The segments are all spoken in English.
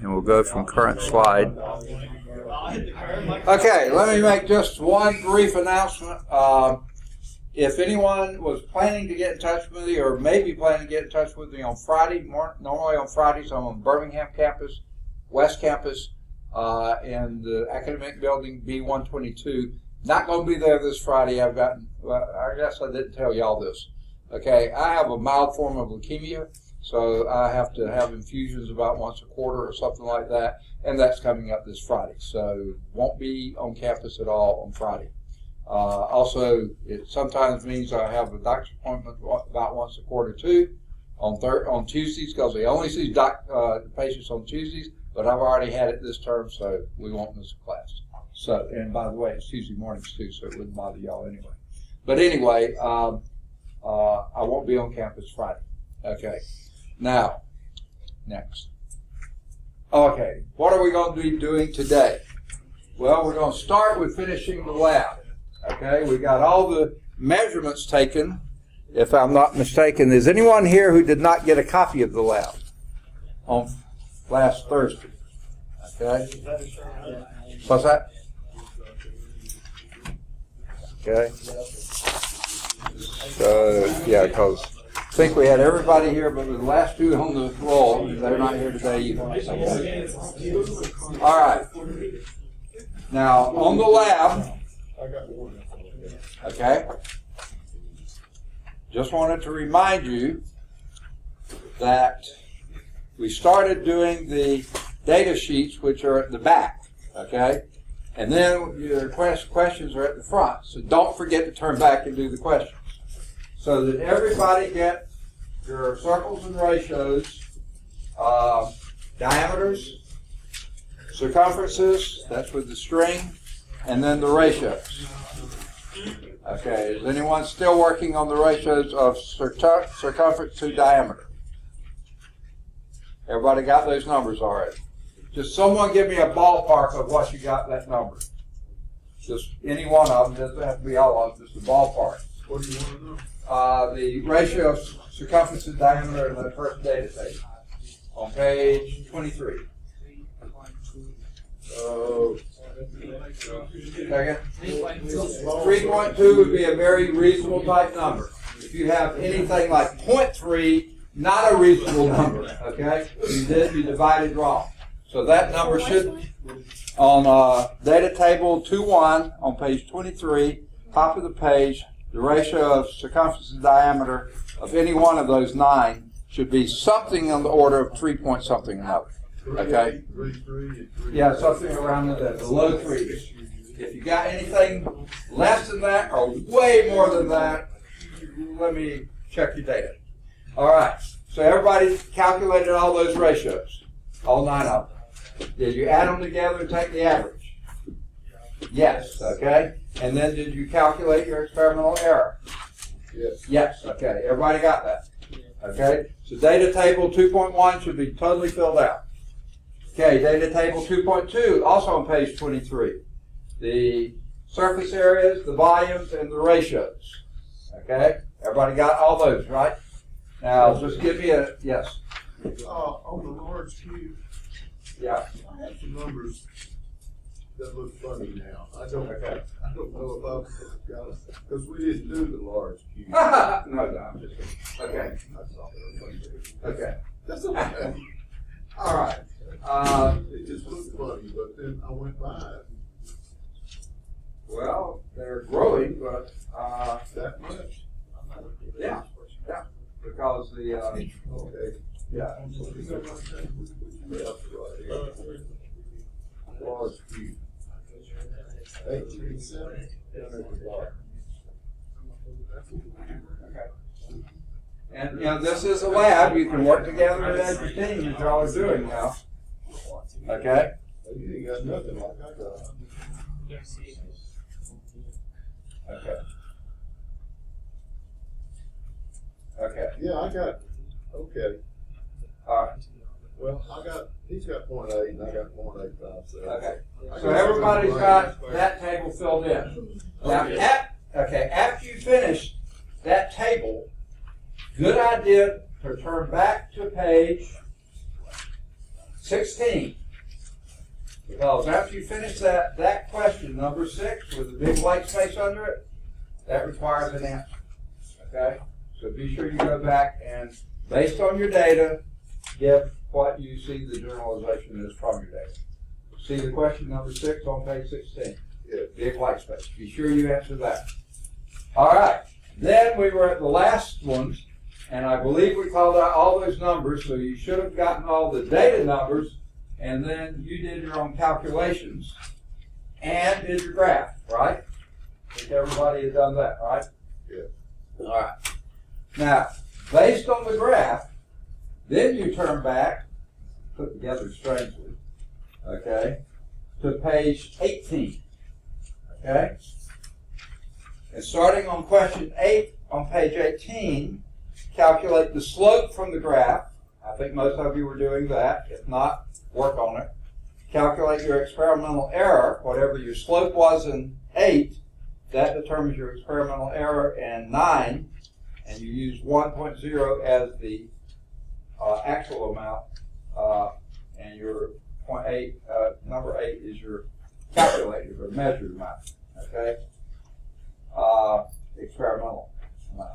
and we'll go from current slide. Okay, let me make just one brief announcement. If anyone was planning to get in touch with me or maybe planning to get in touch with me on Friday, normally on Fridays I'm on Birmingham campus, West Campus, in the academic building B122. Not going to be there this Friday. I guess I didn't tell y'all this. Okay, I have a mild form of leukemia, so I have to have infusions about once a quarter or something like that, and that's coming up this Friday. So won't be on campus at all on Friday. Also, it sometimes means I have a doctor's appointment about once a quarter too on Tuesdays, because they only see patients on Tuesdays, but I've already had it this term, so we won't miss a class. So, and by the way, it's Tuesday mornings too, so it wouldn't bother y'all anyway. But anyway, I won't be on campus Friday. Okay. Now, next. Okay, what are we going to be doing today? Well, we're going to start with finishing the lab. Okay, we got all the measurements taken, if I'm not mistaken. Is anyone here who did not get a copy of the lab on last Thursday? Okay. What's that? Okay. So, yeah, because I think we had everybody here, but the last two on the roll, they're not here today either. Okay. All right. Now, on the lab, okay, just wanted to remind you that we started doing the data sheets, which are at the back, okay, and then your questions are at the front, so don't forget to turn back and do the questions, so that everybody gets your circles and ratios, diameters, circumferences, that's with the string, and then the ratios. Okay, is anyone still working on the ratios of circumference to diameter? Everybody got those numbers already? Just someone give me a ballpark of what you got that number. Just any one of them, doesn't have to be all of them, just a ballpark. What do you want to know? The ratio of circumference to diameter in the first data table on page 23. So, second. 3.2 would be a very reasonable type number. If you have anything like 0.3, not a reasonable number, okay? You divided wrong. So that number should, on data table 2.1 on page 23, top of the page, the ratio of circumference to diameter of any one of those 9 should be something on the order of 3 point something another. Okay? Yeah, something around the low 3s. If you got anything less than that or way more than that, let me check your data. All right. So everybody calculated all those ratios, all 9 of them. Did you add them together and take the average? Yes. Okay. And then did you calculate your experimental error? Yes. Yes. Okay. Everybody got that? Okay. So data table 2.1 should be totally filled out. Okay. Data table 2.2 also on page 23. The surface areas, the volumes, and the ratios. Okay? Everybody got all those, right? Now, just give me a, yes. On the large cube, Yeah. I have some numbers that look funny now. I don't know if I've got it, because we didn't do the large cube. No, I'm just kidding. Okay. Okay. That's okay. All right. It just looked funny, but then I went by it. Well, they're growing, but That much? yeah, because the Okay. yeah. Large cube. 18.7. And you know, this is a lab. You can work together as a team, as y'all are doing now. Okay. You ain't got nothing like I got. Okay. Okay. Yeah, I got. Okay. All right. Well, he's got 0.8 and I got 0.85. So Okay. So everybody's got that table filled in. Now, after you finish that table, good idea to turn back to page 16. Because after you finish that question, number 6, with the big white space under it, that requires an answer. Okay? So be sure you go back and, based on your data, give what you see the generalization is from your data. See the question number 6 on page 16. Yeah. Big white space. Be sure you answer that. All right. Then we were at the last ones, and I believe we called out all those numbers, so you should have gotten all the data numbers, and then you did your own calculations and did your graph, right? I think everybody has done that, right? Yeah. All right. Now, based on the graph, then you turn back, put together strangely, okay, to page 18, okay? And starting on question 8 on page 18, calculate the slope from the graph. I think most of you were doing that. If not, work on it. Calculate your experimental error. Whatever your slope was in 8, that determines your experimental error in 9. And you use 1.0 as the actual amount. And your number 8 is your calculated or measured amount. Okay? Experimental amount.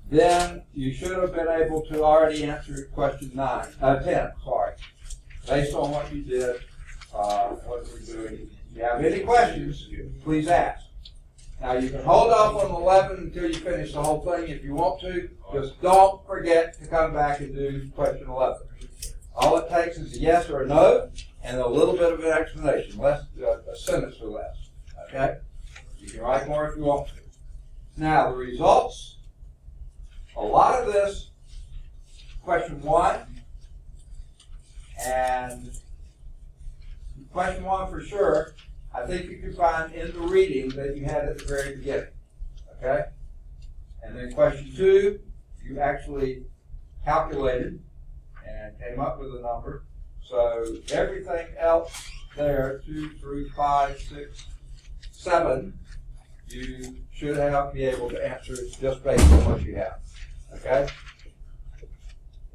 Then you should have been able to already answer question 10, sorry. Based on what you did, what we're doing. If you have any questions, please ask. Now you can hold off on 11 until you finish the whole thing if you want to. Just don't forget to come back and do question 11. All it takes is a yes or a no and a little bit of an explanation, a sentence or less. Okay? You can write more if you want to. Now the results. A lot of this, question 1, and question 1 for sure, I think you can find in the reading that you had at the very beginning. Okay? And then question 2, you actually calculated and came up with a number. So everything else there, 2, 3, 5, 6, 7, you should be able to answer just based on what you have. Okay?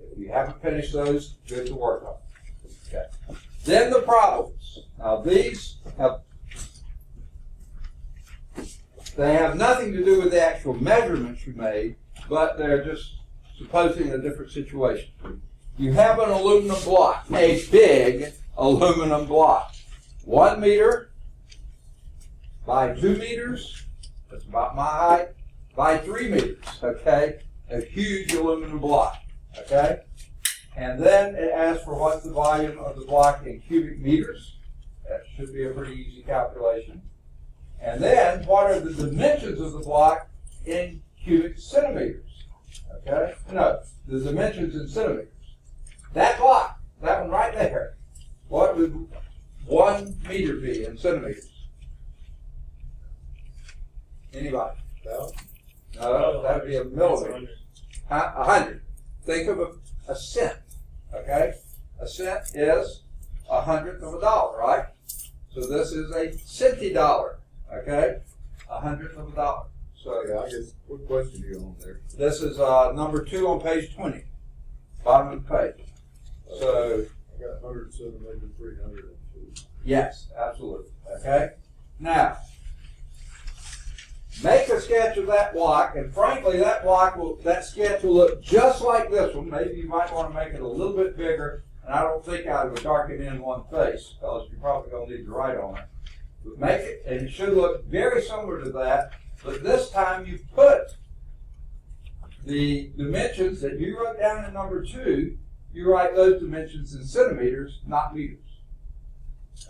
If you haven't finished those, good to work on. Okay. Then the problems. Now these have nothing to do with the actual measurements you made, but they're just supposing a different situation. You have an aluminum block, a big aluminum block. 1 meter by 2 meters, that's about my height, by 3 meters, okay? A huge aluminum block, okay? And then it asks for what's the volume of the block in cubic meters. That should be a pretty easy calculation. And then what are the dimensions of the block in cubic centimeters, okay? No, the dimensions in centimeters. That block, that one right there, what would 1 meter be in centimeters? Anybody? No, that would be a millimeter. 100. Think of a cent, okay? A cent is 100th of a dollar, right? So this is a centidollar, okay? 100th of a dollar. So yeah, I guess, what question are you on there? This is number 2 on page 20, bottom of the page. So I got 107, maybe 302. yes, absolutely. Okay. Now, make a sketch of that block, and frankly, that sketch will look just like this one. Maybe you might want to make it a little bit bigger, and I don't think I would darken in one face, because you're probably going to need to write on it. But make it, and it should look very similar to that, but this time you put the dimensions that you wrote down in number 2, you write those dimensions in centimeters, not meters.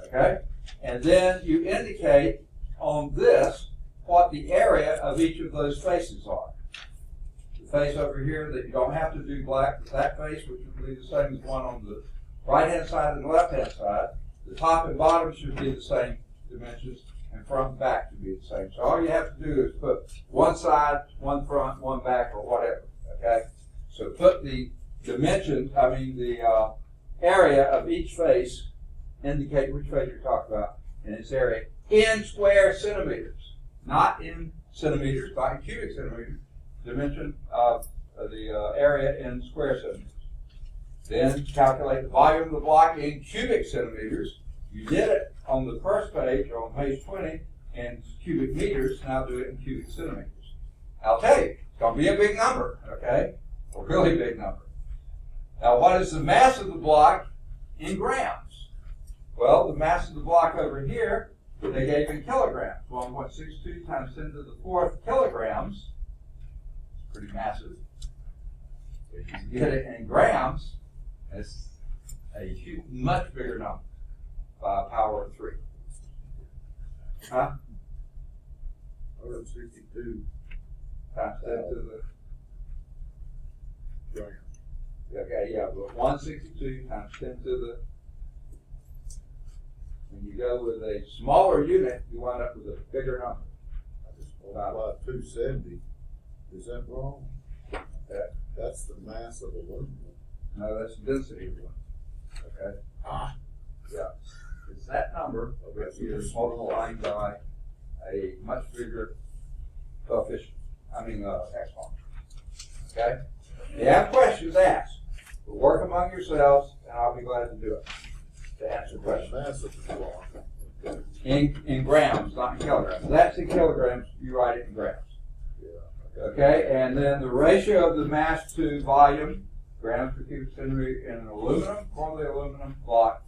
Okay? And then you indicate on this what the area of each of those faces are. The face over here that you don't have to do black, but that face, which would be the same as one on the right-hand side and the left-hand side. The top and bottom should be the same dimensions, and front and back should be the same. So all you have to do is put one side, one front, one back, or whatever. Okay? So put the dimensions, the area of each face, indicate which face you're talking about, and its area in square centimeters, not in centimeters, not in cubic centimeters. Dimension of the area in square centimeters. Then calculate the volume of the block in cubic centimeters. You did it on the first page, or on page 20, in cubic meters. Now do it in cubic centimeters. I'll tell you, it's going to be a big number, okay? A really big number. Now, what is the mass of the block in grams? Well, the mass of the block over here, they gave in kilograms. 1.62 times 10 to the 4th kilograms. Pretty massive. If you get it in grams, it's a huge, much bigger number by a power of 3. Huh? 162 times 10 to the... grams. Okay, yeah, but 162 times 10 to the... When you go with a smaller unit, you wind up with a bigger number. I just multiplied 270. Is that wrong? Okay. That's the mass of aluminum. No, that's the density of one. Okay? Ah. Yeah. It's that number, but you're multiplying by a much bigger coefficient. Exponent. Okay? If you have questions, ask. But work among yourselves, and I'll be glad to do it. To answer questions. Mass of the block. In grams, not in kilograms. That's in kilograms, you write it in grams. Yeah. Okay, and then the ratio of the mass to volume, grams per cubic centimeter in an aluminum, for the aluminum block,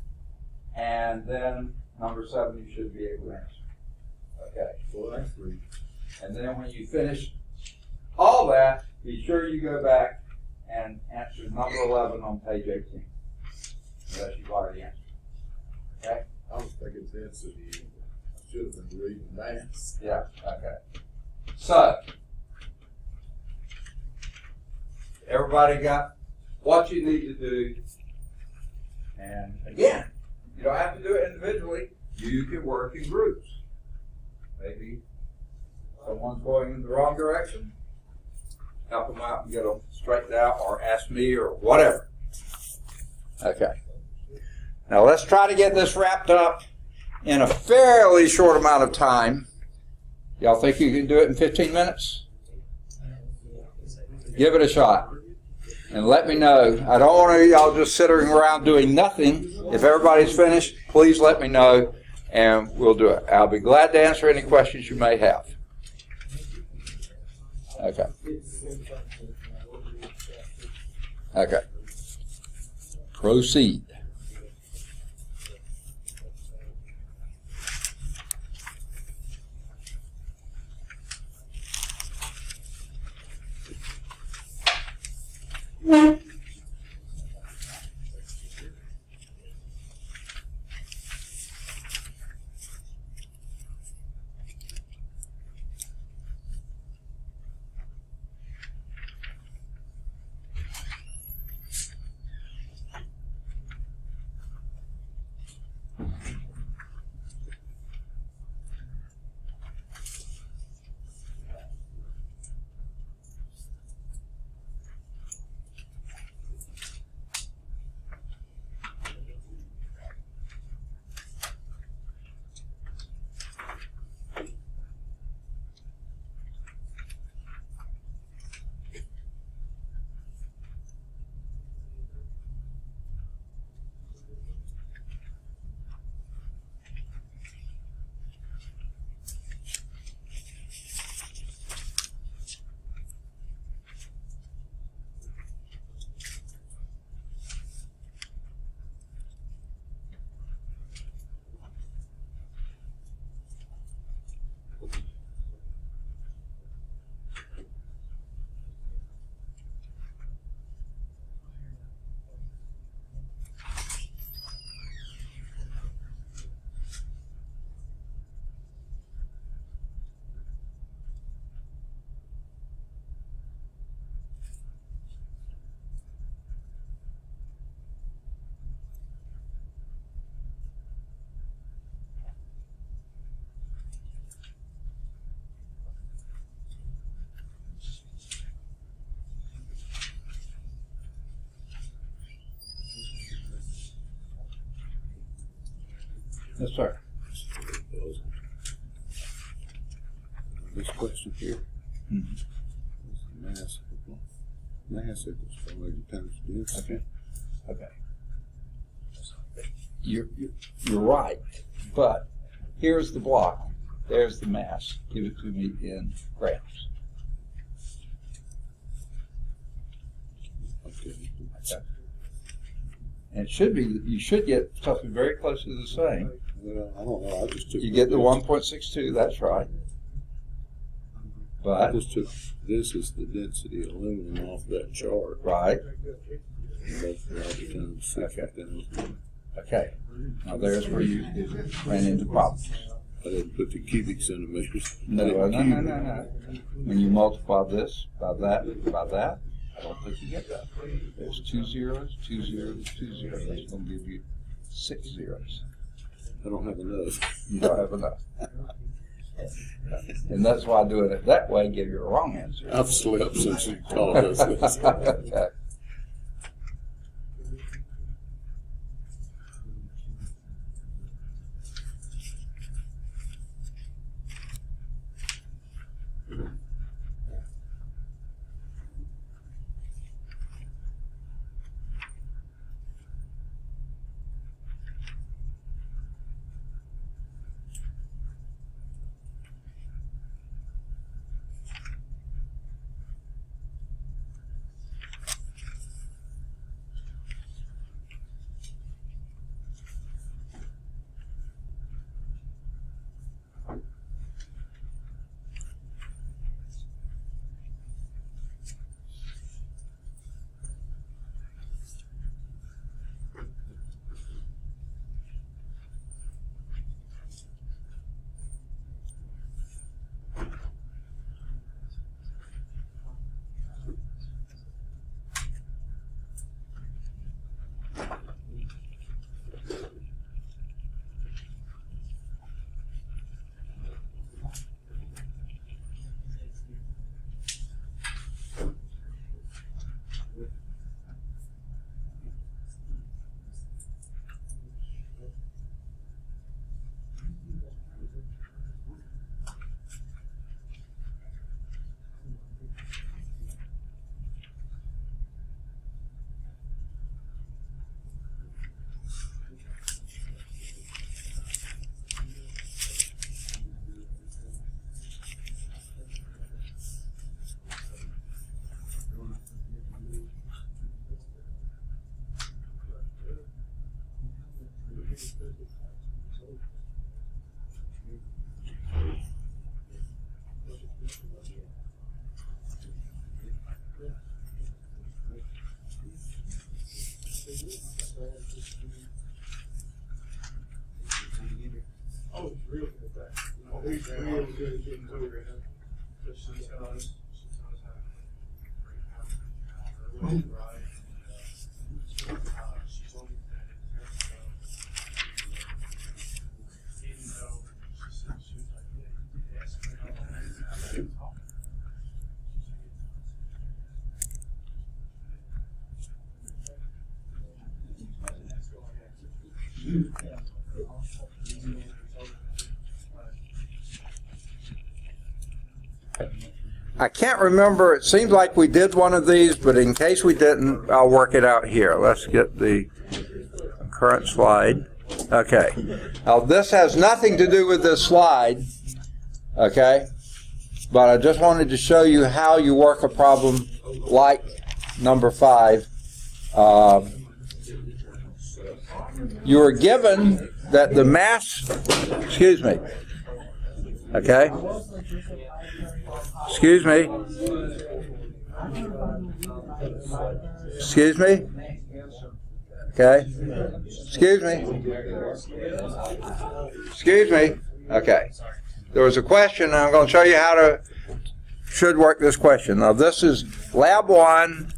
and then number 7 you should be able to answer. Okay, Well, actually, and then when you finish all that, be sure you go back and answer number 11 on page 18, unless you've already answered. Okay? I was thinking density. I should have been reading mass. Yeah, okay. So, everybody got what you need to do. And again, you don't have to do it individually. You can work in groups. Maybe someone's going in the wrong direction. Help them out and get them straightened out, or ask me, or whatever. Okay. Now let's try to get this wrapped up in a fairly short amount of time. Y'all think you can do it in 15 minutes? Give it a shot. And let me know. I don't want y'all just sitting around doing nothing. If everybody's finished, please let me know, and we'll do it. I'll be glad to answer any questions you may have. Okay. Okay. Proceed. Yes, sir. This question here. Mass equals 5 times density. Okay. Okay. You're right, but here's the block. There's the mass. Give it to me in grams. Okay. And it should be, you should get something very close to the same. Well, I don't know. I just took. You get the 1.62. That's right. But I just took. This is the density of aluminum off that chart. right. Okay. Okay. Now there's where you ran into problems. I didn't put the cubic centimeters. No. When you multiply this by that, I don't think you get that. There's 2 zeros, 2 zeros, 2 zeros. That's going to give you 6 zeros. I don't have enough. You don't have enough. And that's why doing it that way give you a wrong answer. I've slept since you called us this. Okay. Oh, it's real good at that. Oh, he's real good at getting to it. She's honest. I can't remember. It seems like we did one of these, but in case we didn't, I'll work it out here. Let's get the current slide. Okay. Now, this has nothing to do with this slide, okay? But I just wanted to show you how you work a problem like number 5. You are given that the mass, excuse me, okay? Excuse me. Excuse me. Okay. Excuse me. Excuse me. Okay. There was a question, and I'm going to show you how to should work this question. Now, this is Lab 1,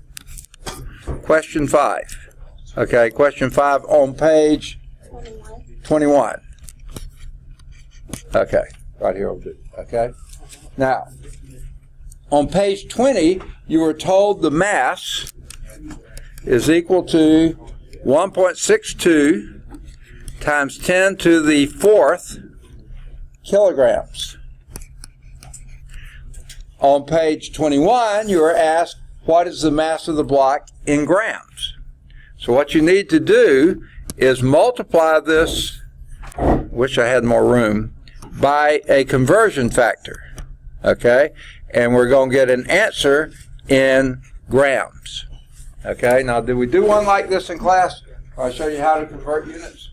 question 5. Okay, question 5 on page 21. Okay, right here. Okay. Now, on page 20, you were told the mass is equal to 1.62 times 10 to the 4th kilograms. On page 21, you were asked, what is the mass of the block in grams? So what you need to do is multiply this, wish I had more room, by a conversion factor, okay? And we're going to get an answer in grams, okay? Now, did we do one like this in class? I'll show you how to convert units.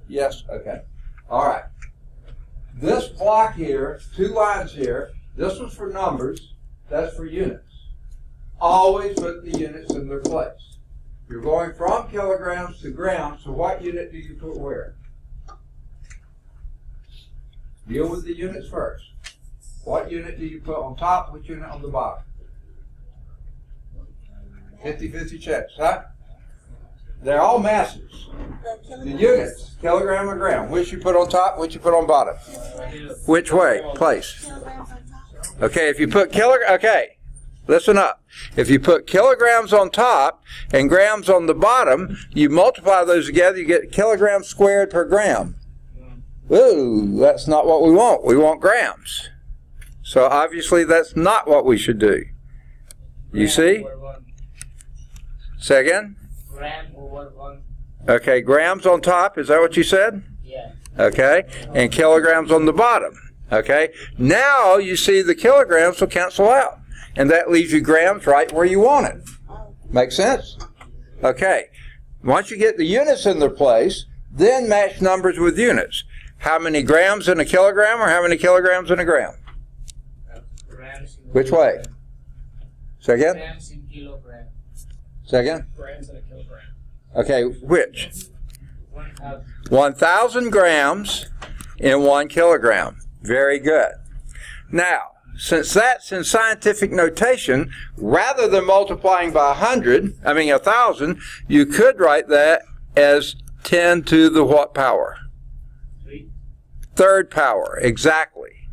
Yes? Okay. All right. This block here, 2 lines here, this was for numbers, that's for units. Always put the units in their place. You're going from kilograms to grams, so what unit do you put where? Deal with the units first. What unit do you put on top, which unit on the bottom? 50-50 checks, huh? They're all masses. The units, kilogram or gram. Which you put on top, which you put on bottom? Which way? Place. Okay, if you put okay, listen up. If you put kilograms on top and grams on the bottom, you multiply those together, you get kilograms squared per gram. Ooh, that's not what we want. We want grams. So obviously that's not what we should do. You see? Say again? Gram over 1. Okay, grams on top, is that what you said? Yeah. Okay, and kilograms on the bottom. Okay, now you see the kilograms will cancel out, and that leaves you grams right where you want it. Make sense? Okay, once you get the units in their place, then match numbers with units. How many grams in a kilogram or how many kilograms in a gram? Grams in Which way? Say again? Grams in kilogram. Say again? Grams in a kilogram. Okay, which? 1,000. 1,000 grams in 1 kilogram. Very good. Now, since that's in scientific notation, rather than multiplying by 1,000, you could write that as 10 to the what power? 3. Third power, exactly.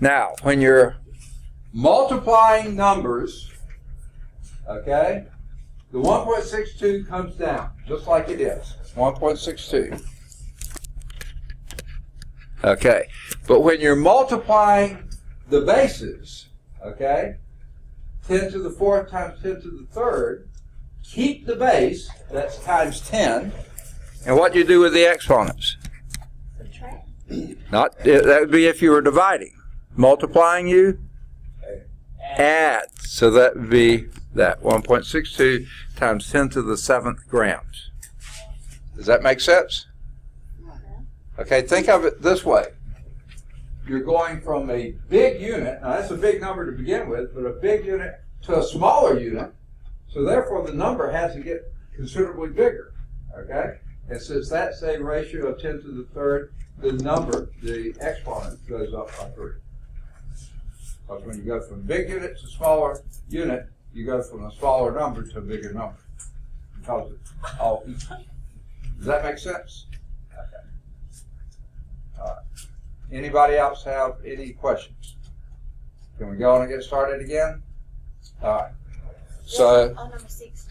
Now, when you're multiplying numbers, okay, the 1.62 comes down, just like it is, 1.62. Okay, but when you're multiplying the bases, okay, 10 to the 4th times 10 to the 3rd, keep the base, that's times 10, and what do you do with the exponents? Subtract. That would be if you were dividing. Multiplying, you add. So that would be that 1.62 times 10 to the 7th grams. Does that make sense? Okay, think of it this way. You're going from a big unit, now that's a big number to begin with, but a big unit to a smaller unit, so therefore the number has to get considerably bigger, okay? And since that's a ratio of 10 to the 3rd, the number, the exponent, goes up by 3. Because when you go from big unit to smaller unit, you go from a smaller number to a bigger number. Because it's all equal. Does that make sense? Okay. All right. Anybody else have any questions? Can we go on and get started again? All right. So, number 6.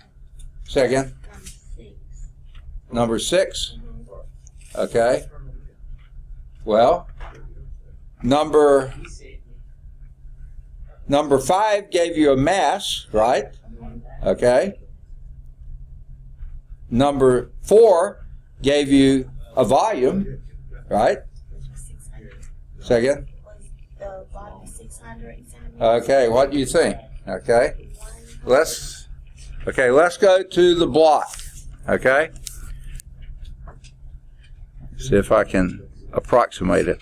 say again. Number 6. Number 6. Okay. Well, number 5 gave you a mass, right? Okay. Number 4 gave you a volume, right? 600. Say again. The bottom is 600. Okay, what do you think? Okay. Let's go to the block. Okay. See if I can approximate it.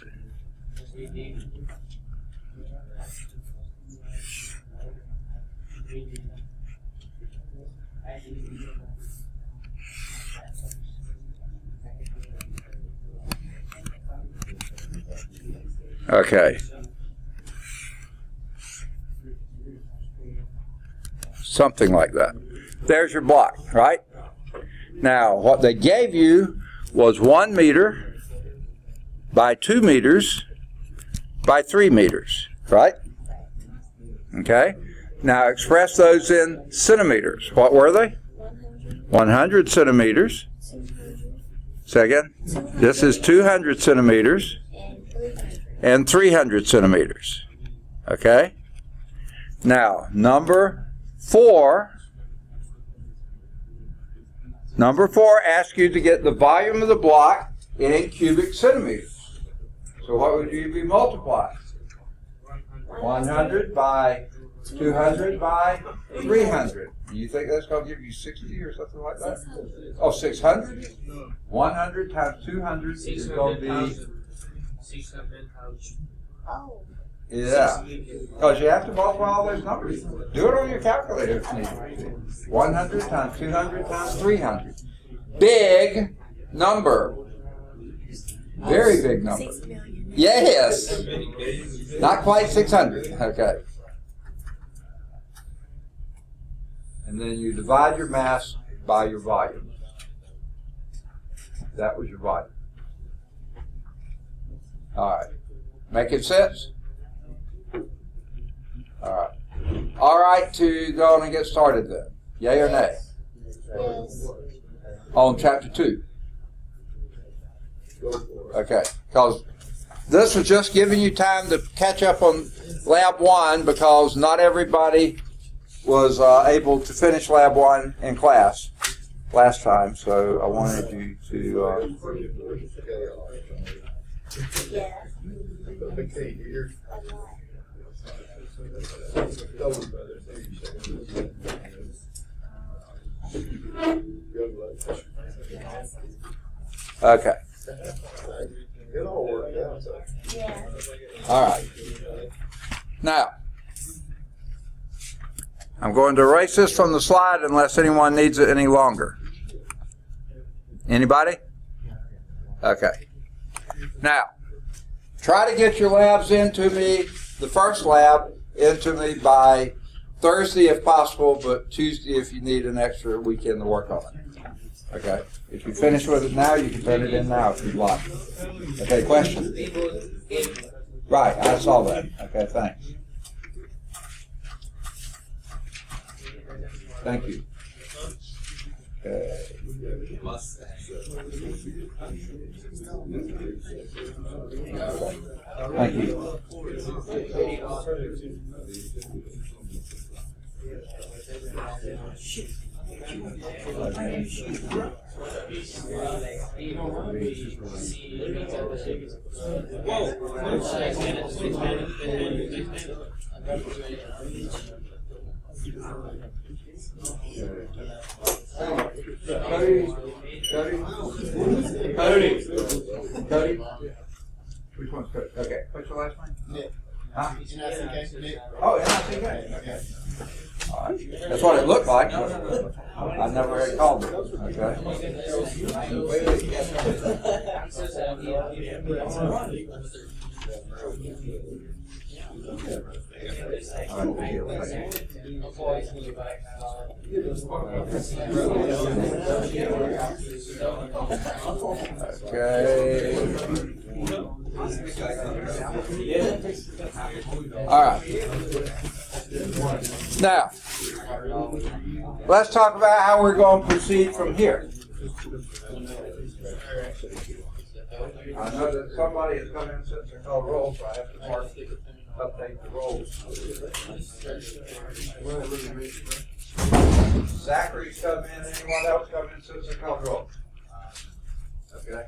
Okay. Something like that. There's your block, right? Now, what they gave you was 1 meter by 2 meters by 3 meters, right? Okay. Now, express those in centimeters. What were they? 100 centimeters. Say again. This is 200 centimeters. And 300 centimeters. Okay? Now, number 4 Number 4 asks you to get the volume of the block in cubic centimeters. So what would you be multiplying? 100 by 200 by 300. Do you think that's going to give you 60 or something like that? 600. Oh, 600? 100 times 200 is going to be, 600,000. Oh, yeah. Because you have to multiply all those numbers. Do it on your calculator if needed. 100 times 200 times 300. Big number. Very big number. 6 million. Yes. Not quite 600. Okay. And then you divide your mass by your volume. That was your volume. All right. Making sense? All right. All right to go on and get started then. Yay or nay? Yes. On chapter 2. Go for it. Okay. Because this was just giving you time to catch up on Lab 1 because not everybody was able to finish Lab 1 in class last time. So I wanted you to... Yeah. I can't hear. Okay. It all worked out. Yeah. All right. Now, I'm going to erase this from the slide unless anyone needs it any longer. Anybody? Okay. Now, try to get your labs into me, the first lab, into me by Thursday if possible, but Tuesday if you need an extra weekend to work on it. Okay? If you finish with it now, you can turn it in now if you'd like. Okay, question? Right, I saw that. Okay, thanks. Thank you. Okay. Thank you. Cody? Which one's Cody? Okay. What's your last name? Nick. Huh? Nick. Oh, NICK. Okay. All right. That's what it looked like, but I never had called it. Okay. Okay. All right. Now, let's talk about how we're going to proceed from here. I know that somebody has come in since they're called rolls, so I have to update the rolls. Zachary's come in. Anyone else come in since they're called rolls? Okay.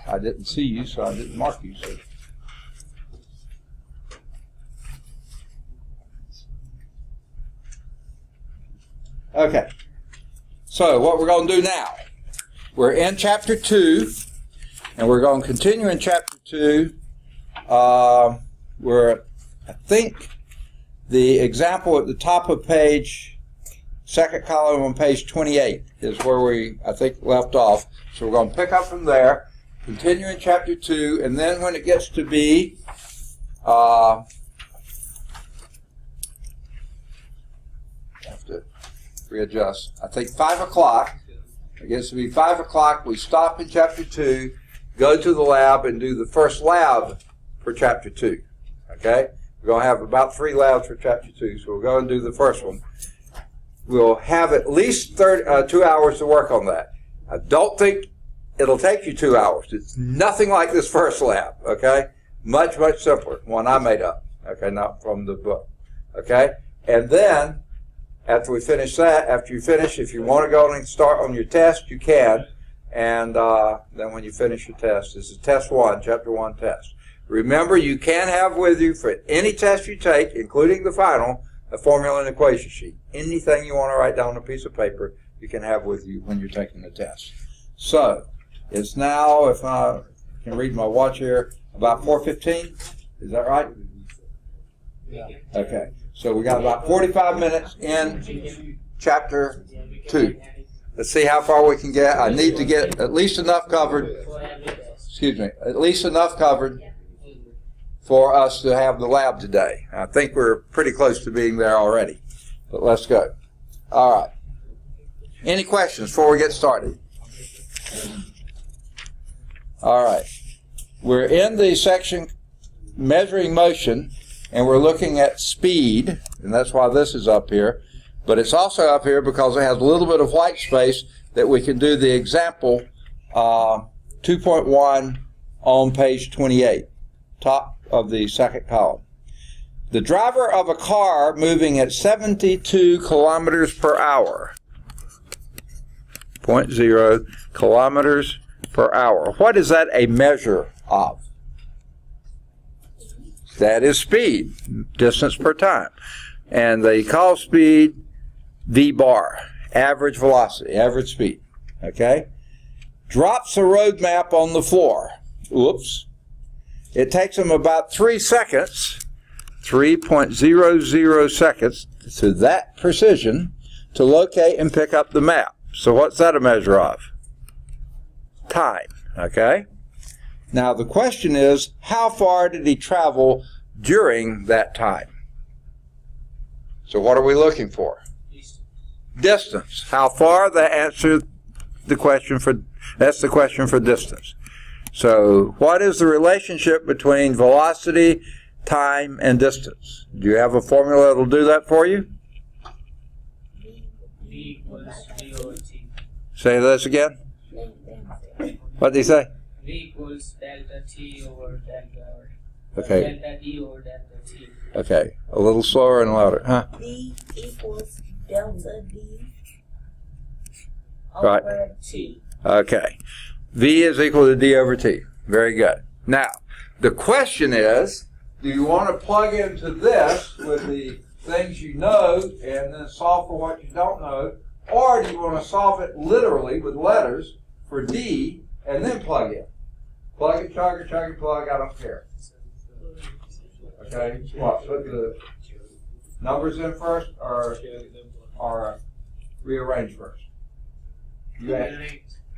I didn't see you, so I didn't mark you. So. Okay. So what we're going to do now, we're in chapter 2, and we're going to continue in chapter 2. I think the example at the top of page, second column on page 28 is where we, I think, left off. So we're going to pick up from there, continue in chapter 2, and then when it gets to be have to readjust. I think 5 o'clock. It gets to be 5 o'clock. We stop in chapter 2, go to the lab, and do the first lab for chapter 2. Okay? We're going to have about 3 labs for chapter 2, so we'll go and do the first one. We'll have at least 2 hours to work on that. I don't think it'll take you 2 hours. It's nothing like this first lab, okay? Much, much simpler. One I made up, okay, not from the book, okay? And then, after we finish that, after you finish, if you want to go and start on your test, you can. And then when you finish your test, this is test 1, chapter 1 test. Remember, you can have with you for any test you take, including the final, a formula and equation sheet. Anything you want to write down on a piece of paper, you can have with you when you're taking the test. So, it's now, if I can read my watch here, about 4:15. Is that right? Yeah. Okay. So we got about 45 minutes in chapter 2. Let's see how far we can get. I need to get at least enough covered. Excuse me. At least enough covered for us to have the lab today. I think we're pretty close to being there already. But let's go. All right. Any questions before we get started? All right. We're in the section measuring motion, and we're looking at speed, and that's why this is up here. But it's also up here because it has a little bit of white space that we can do the example 2.1 on page 28, top of the second column. The driver of a car moving at 72 kilometers per hour, 0.0 kilometers per hour. What is that a measure of? That is speed, distance per time. And they call speed V bar, average velocity, average speed. Okay? Drops a road map on the floor. Oops. It takes them about 3 seconds, 3.00 seconds to that precision to locate and pick up the map. So what's that a measure of? Time. Okay? Now the question is, how far did he travel during that time? So what are we looking for? Distance. How far? That answers the question for, that's the question for distance. So what is the relationship between velocity, time, and distance? Do you have a formula that will do that for you? V equals V over T. Say this again. What did he say? V equals delta T over delta. Okay. Delta D over delta T. Okay. A little slower and louder. Huh? V equals delta D Right. over T. Okay. V is equal to D over T. Very good. Now, the question is, do you want to plug into this with the things you know and then solve for what you don't know, or do you want to solve it literally with letters for D and then plug in? Plug it, chug it, plug, I don't care. Okay? What? Put the numbers in first or rearrange first?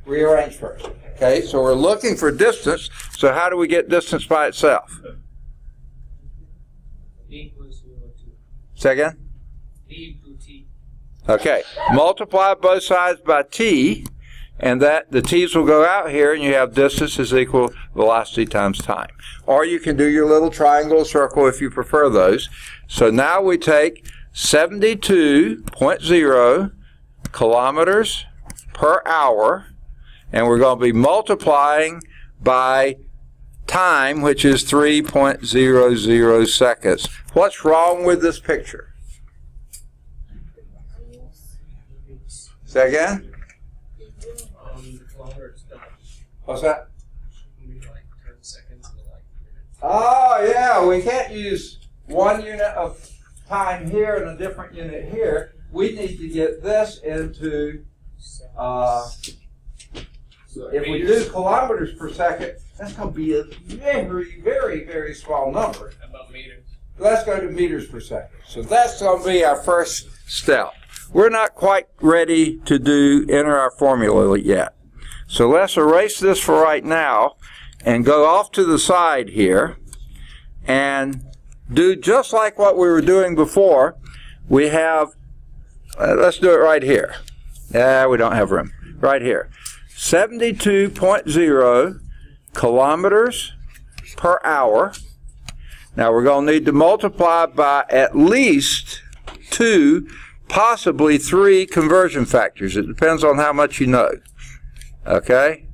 Rearrange first. Okay, so we're looking for distance. So how do we get distance by itself? V equals V over T. Say again? V into T. Okay, multiply both sides by t, and that the t's will go out here, and you have distance is equal velocity times time. Or you can do your little triangle circle if you prefer those. So now we take 72.0 kilometers per hour, and we're going to be multiplying by time, which is 3.00 seconds. What's wrong with this picture? Say again? What's that? Oh, yeah, we can't use one unit of time here and a different unit here. We need to get this into, if we do kilometers per second, that's going to be a very, very, very small number. About meters. Let's go to meters per second. So that's going to be our first step. We're not quite ready to enter our formula yet. So let's erase this for right now and go off to the side here and do just like what we were doing before. We have, let's do it right here. Yeah, we don't have room. Right here. 72.0 kilometers per hour. Now we're going to need to multiply by at least 2, possibly 3 conversion factors. It depends on how much you know. Okay?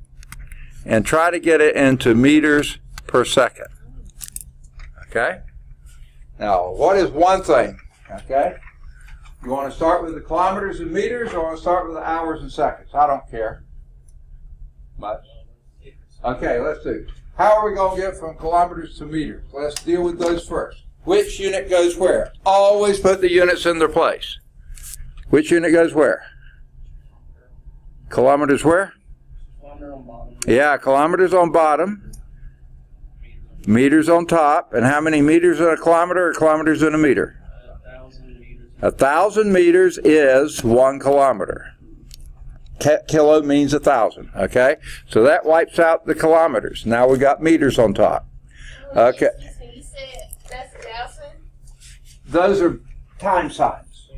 And try to get it into meters per second. Okay? Now, what is one thing? Okay? You want to start with the kilometers and meters, or want to start with the hours and seconds? I don't care much. Okay, let's do. How are we going to get from kilometers to meters? Let's deal with those first. Which unit goes where? Always put the units in their place. Which unit goes where? Kilometers where? Kilometer on bottom. Yeah, kilometers on bottom. Meters on top. And how many meters in a kilometer or kilometers in a meter? 1,000 meters. 1,000 meters is 1 kilometer. Kilo means 1,000, okay? So that wipes out the kilometers. Now we got meters on top. Okay. Excuse me, you said that's 1,000? Those are time signs.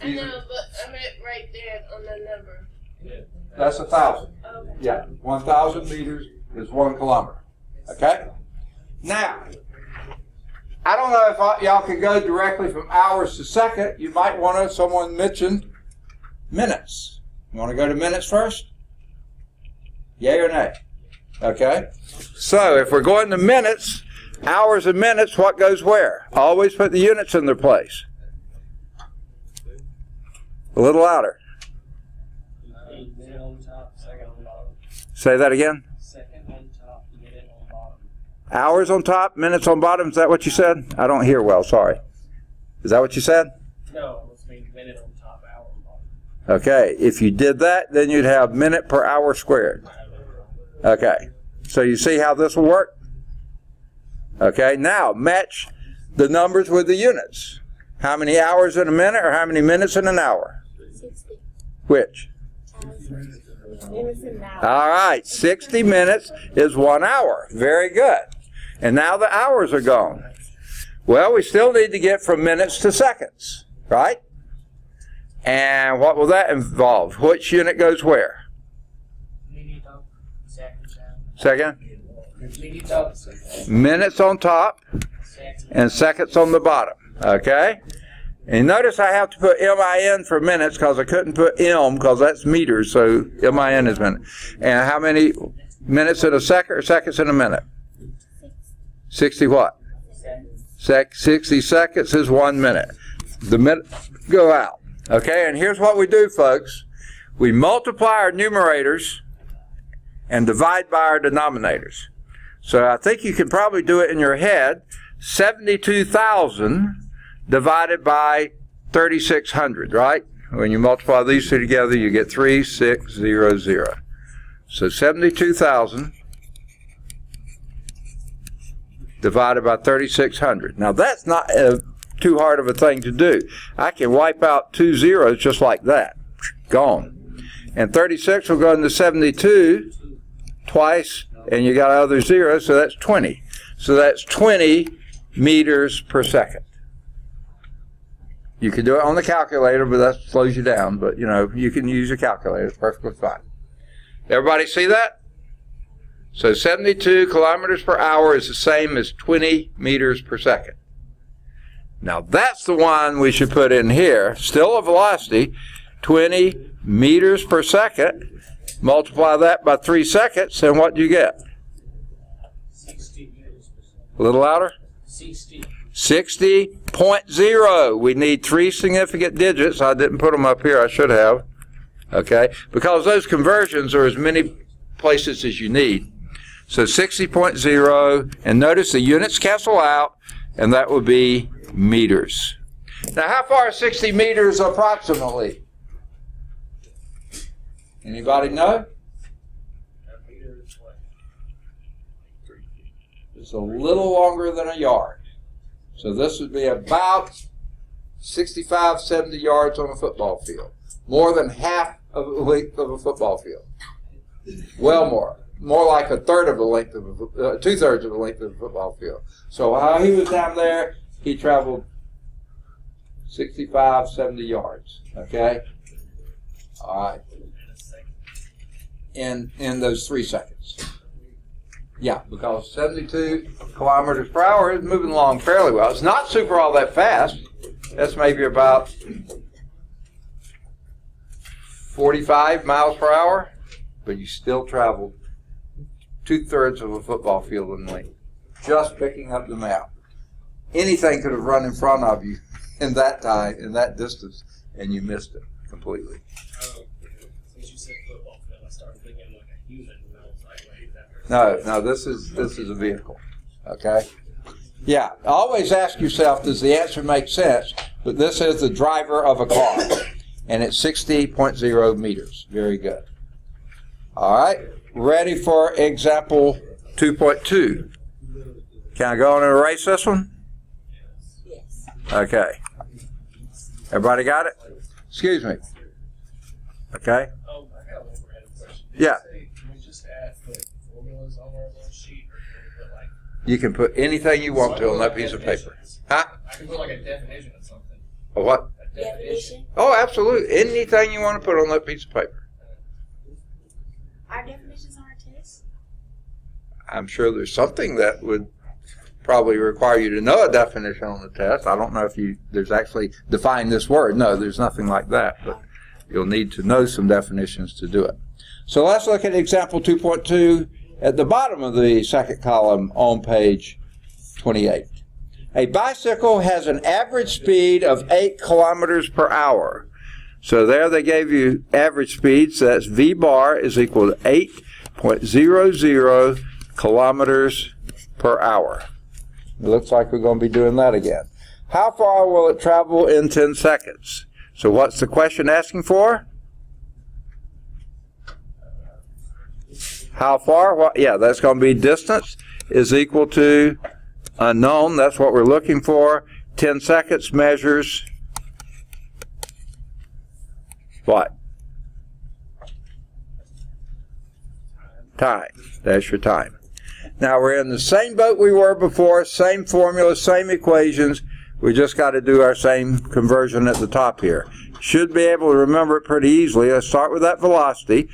I know, but I meant right there on the number. That's 1,000. Okay. Yeah, 1,000 meters is 1 kilometer. Okay? Now, I don't know if y'all can go directly from hours to second. You might want to, someone mentioned minutes. You want to go to minutes first? Yay or nay? Okay? So, if we're going to minutes, hours and minutes, what goes where? Always put the units in their place. A little louder. Minute on top, second on bottom. Say that again. Second on top, minute on bottom. Hours on top, minutes on bottom. Is that what you said? I don't hear well, sorry. Is that what you said? No, let's make minute on top, hour on bottom. Okay, if you did that, then you'd have minute per hour squared. Okay, so you see how this will work? Okay, now match the numbers with the units. How many hours in a minute or how many minutes in an hour? 60 Which? minutes an hour. All right, 60 minutes is 1 hour. Very good. And now the hours are gone. Well, we still need to get from minutes to seconds, right? And what will that involve? Which unit goes where? Minute up, second down. Second? Minute up, second. Minutes on top and seconds on the bottom. Okay? And notice I have to put MIN for minutes because I couldn't put M because that's meters, so MIN is minute. And how many minutes in a second or seconds in a minute? 60 what? 60 seconds is 1 minute. The minute go out. Okay, and here's what we do, folks. We multiply our numerators and divide by our denominators. So I think you can probably do it in your head. 72,000 divided by 3,600, right? When you multiply these two together, you get 3600. So 72,000 divided by 3,600. Now that's not too hard of a thing to do. I can wipe out 2 zeros just like that. Gone. And 36 will go into 72 twice, and you got other zeros, so that's 20. So that's 20 meters per second. You can do it on the calculator, but that slows you down. But, you know, you can use a calculator. It's perfectly fine. Everybody see that? So 72 kilometers per hour is the same as 20 meters per second. Now, that's the one we should put in here. Still a velocity, 20 meters per second. Multiply that by 3 seconds, and what do you get? 60 meters per second. A little louder? 60. 60.0. We need 3 significant digits. I didn't put them up here. I should have. Okay? Because those conversions are as many places as you need. So 60.0. And notice the units cancel out, and that would be meters. Now, how far is 60 meters approximately? Anybody know? A meter is what? It's a little longer than a yard. So this would be about 65, 70 yards on a football field. More than half of the length of a football field. Well more. More like a third of the length of a, 2/3 of the length of a football field. So while he was down there, he traveled 65, 70 yards. Okay? All right. In those 3 seconds. Yeah, because 72 kilometers per hour is moving along fairly well. It's not super all that fast. That's maybe about 45 miles per hour, but you still traveled 2/3 of a football field in length, just picking up the map. Anything could have run in front of you in that time, in that distance, and you missed it completely. Since you said football field, I started thinking like a human, and I was like, wait, that No, this is a vehicle. Okay? Yeah, always ask yourself, does the answer make sense? But this is the driver of a car, and it's 60.0 meters. Very good. All right, ready for example 2.2. Can I go on and erase this one? Yes. Okay. Everybody got it? Excuse me. Okay? Oh, I got one random question. Yeah. Can we just add put formulas on our little sheet, or can we put like? You can put anything you want to on that piece of paper. Huh? I can put like a definition of something. A what? A definition. Oh, absolutely. Anything you want to put on that piece of paper. Our definitions on our test? I'm sure there's something that would probably require you to know a definition on the test. I don't know if there's actually define this word. No, there's nothing like that, but you'll need to know some definitions to do it. So let's look at example 2.2 at the bottom of the second column on page 28. A bicycle has an average speed of 8 kilometers per hour. So there they gave you average speed, so that's V bar is equal to 8.00 kilometers per hour. It looks like we're going to be doing that again. How far will it travel in 10 seconds? So what's the question asking for? How far? Well, yeah, that's going to be distance is equal to unknown. That's what we're looking for. 10 seconds measures what? Time. That's your time. Now we're in the same boat we were before, same formula, same equations. We just got to do our same conversion at the top here. Should be able to remember it pretty easily. Let's start with that velocity.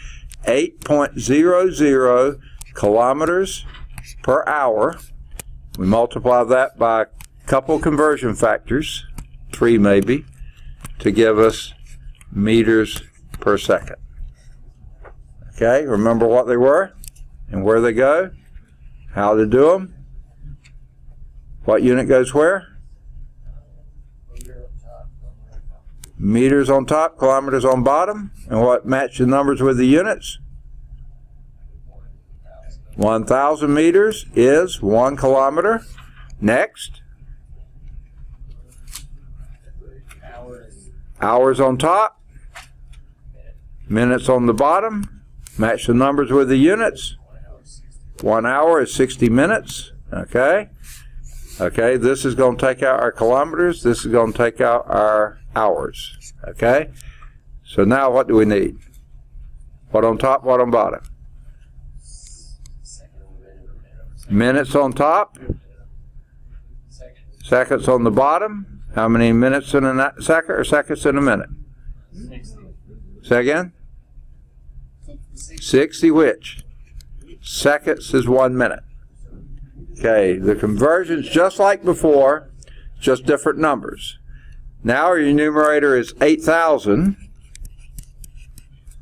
8.00 kilometers per hour. We multiply that by a couple conversion factors, 3 maybe, to give us meters per second. Okay, remember what they were and where they go? How to do them? What unit goes where? Meters on top, kilometers on bottom. And what match the numbers with the units? 1,000 meters is 1 kilometer. Next. Hours on top. Minutes on the bottom. Match the numbers with the units. 1 hour is 60 minutes. Okay. Okay, this is going to take out our kilometers. This is going to take out our hours. Okay. So now what do we need? What on top, what on bottom? Minutes on top. Seconds on the bottom. How many minutes in a second or seconds in a minute? 60. Say again? 60 which? Seconds is 1 minute. Okay, the conversion's just like before, just different numbers. Now our numerator is 8,000.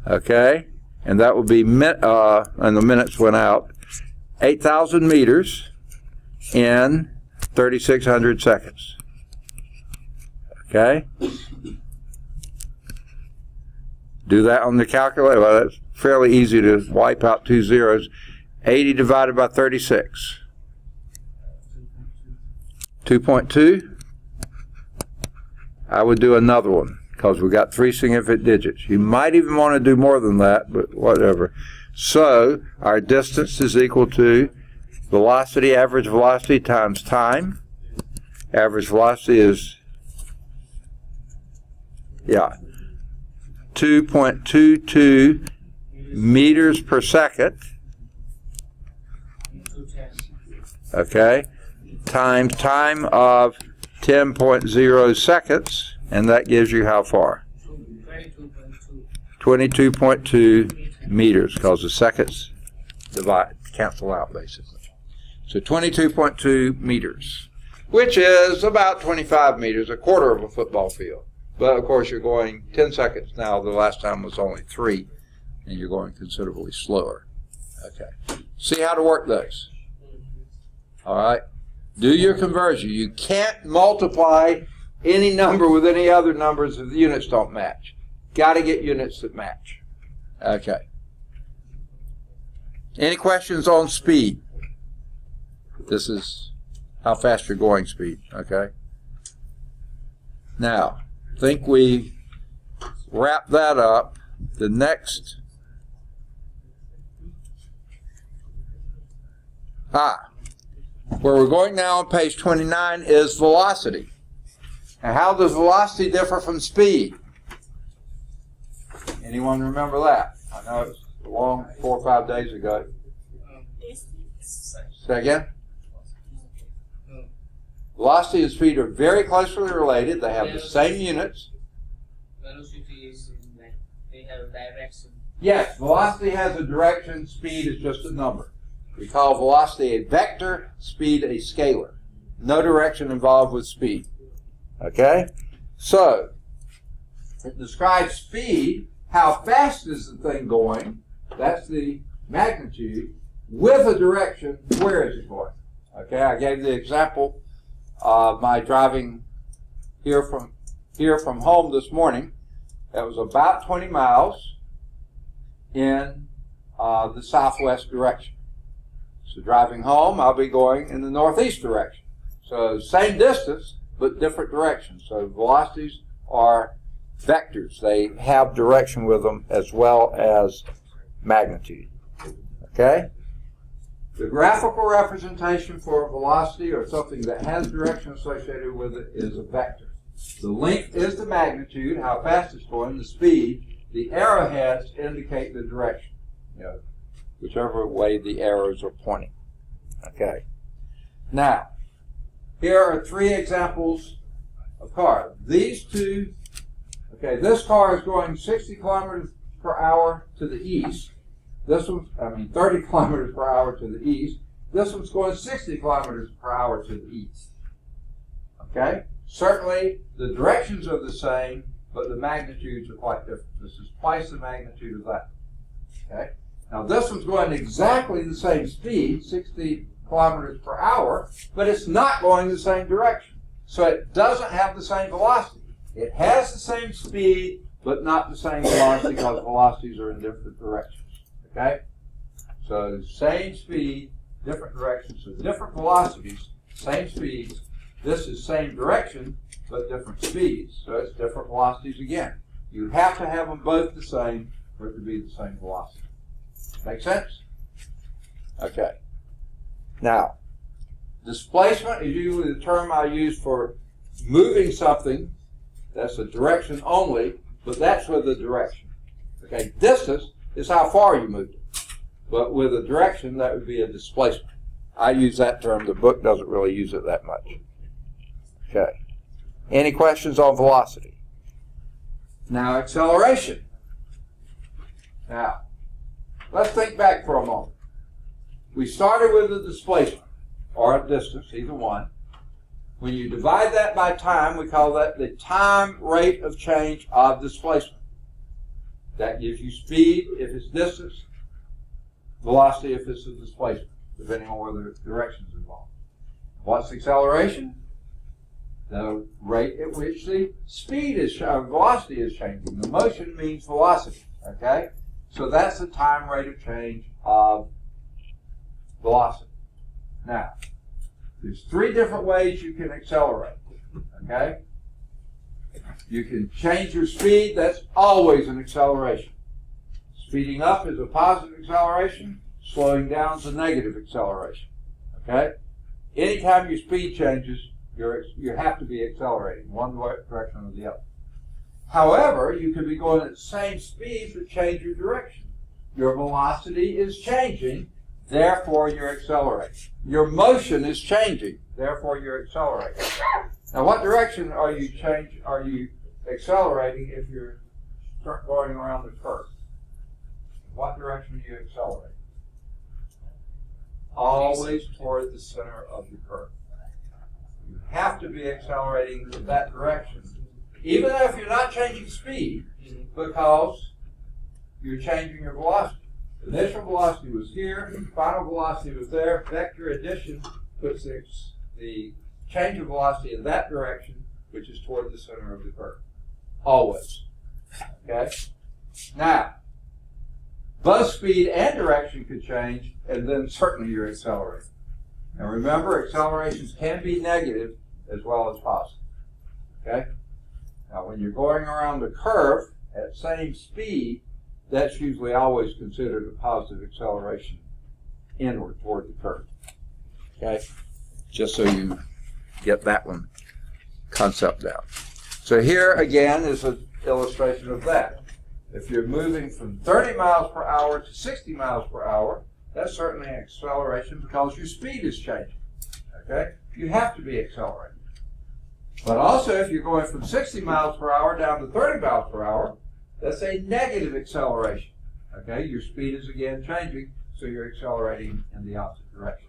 Okay, and that will be, and the minutes went out, 8,000 meters in 3,600 seconds. Okay? Do that on the calculator. Well, that's fairly easy to wipe out 2 zeros. 80 divided by 36. 2.2. I would do another one because we got 3 significant digits. You might even want to do more than that, but whatever. So our distance is equal to velocity, average velocity times time. Average velocity is, 2.22 meters per second. Okay, times time of 10.0 seconds, and that gives you how far? 22.2 meters, because the seconds cancel out basically. So 22.2 meters, which is about 25 meters, a quarter of a football field. But of course you're going 10 seconds now. The last time was only 3, and you're going considerably slower. Okay, see how to work those. All right, do your conversion. You can't multiply any number with any other numbers if the units don't match. Got to get units that match. Okay. Any questions on speed? This is how fast you're going speed, okay? Now, I think we wrap that up. The next, where we're going now on page 29 is velocity. Now, how does velocity differ from speed? Anyone remember that? I know it's a long 4 or 5 days ago. Say again? Velocity and speed are very closely related. They have the same units. Velocity is like they have a direction. Yes, velocity has a direction, speed is just a number. We call velocity a vector, speed a scalar. No direction involved with speed. Okay? So, it describes speed. How fast is the thing going? That's the magnitude. With a direction, where is it going? Okay, I gave the example of my driving here from home this morning. That was about 20 miles in the southwest direction. So driving home, I'll be going in the northeast direction. So same distance, but different directions. So velocities are vectors. They have direction with them as well as magnitude. Okay? The graphical representation for a velocity or something that has direction associated with it is a vector. The length is the magnitude, how fast it's going, the speed. The arrowheads indicate the direction, whichever way the arrows are pointing. Okay. Now, here are 3 examples of cars. These two, this car is going 60 kilometers per hour to the east. This one's, 30 kilometers per hour to the east. This one's going 60 kilometers per hour to the east. Okay? Certainly, the directions are the same, but the magnitudes are quite different. This is twice the magnitude of that. Okay? Now, this one's going exactly the same speed, 60 kilometers per hour, but it's not going the same direction. So it doesn't have the same velocity. It has the same speed, but not the same velocity because velocities are in different directions. Okay? So same speed, different directions. So different velocities, same speeds. This is same direction, but different speeds. So it's different velocities again. You have to have them both the same for it to be the same velocity. Make sense? Okay. Now, displacement is usually the term I use for moving something. That's a direction only, but that's with a direction. Okay, distance is how far you moved it. But with a direction, that would be a displacement. I use that term. The book doesn't really use it that much. Okay. Any questions on velocity? Now, acceleration. Now, let's think back for a moment. We started with a displacement, or a distance, either one. When you divide that by time, we call that the time rate of change of displacement. That gives you speed if it's distance, velocity if it's a displacement, depending on whether direction is involved. What's acceleration? The rate at which the speed is, velocity is changing. The motion means velocity, okay? So that's the time rate of change of velocity. Now, there's 3 different ways you can accelerate, okay? You can change your speed. That's always an acceleration. Speeding up is a positive acceleration. Slowing down is a negative acceleration, okay? Anytime your speed changes, you have to be accelerating one direction or the other. However, you could be going at the same speed but change your direction. Your velocity is changing, therefore you're accelerating. Your motion is changing, therefore you're accelerating. Now, what direction are you accelerating if you're going around the curve? What direction are you accelerating? Always toward the center of the curve. You have to be accelerating in that direction, even if you're not changing speed, because you're changing your velocity. The initial velocity was here, final velocity was there. Vector addition puts the change of velocity in that direction, which is toward the center of the curve. Always. Okay? Now, both speed and direction could change, and then certainly you're accelerating. And remember, accelerations can be negative as well as positive. Okay? Now, when you're going around the curve at same speed, that's usually always considered a positive acceleration inward toward the curve. Okay? Just so you get that one concept out. So here again is an illustration of that. If you're moving from 30 miles per hour to 60 miles per hour, that's certainly an acceleration because your speed is changing. Okay? You have to be accelerating. But also, if you're going from 60 miles per hour down to 30 miles per hour, that's a negative acceleration. Okay? Your speed is again changing, so you're accelerating in the opposite direction.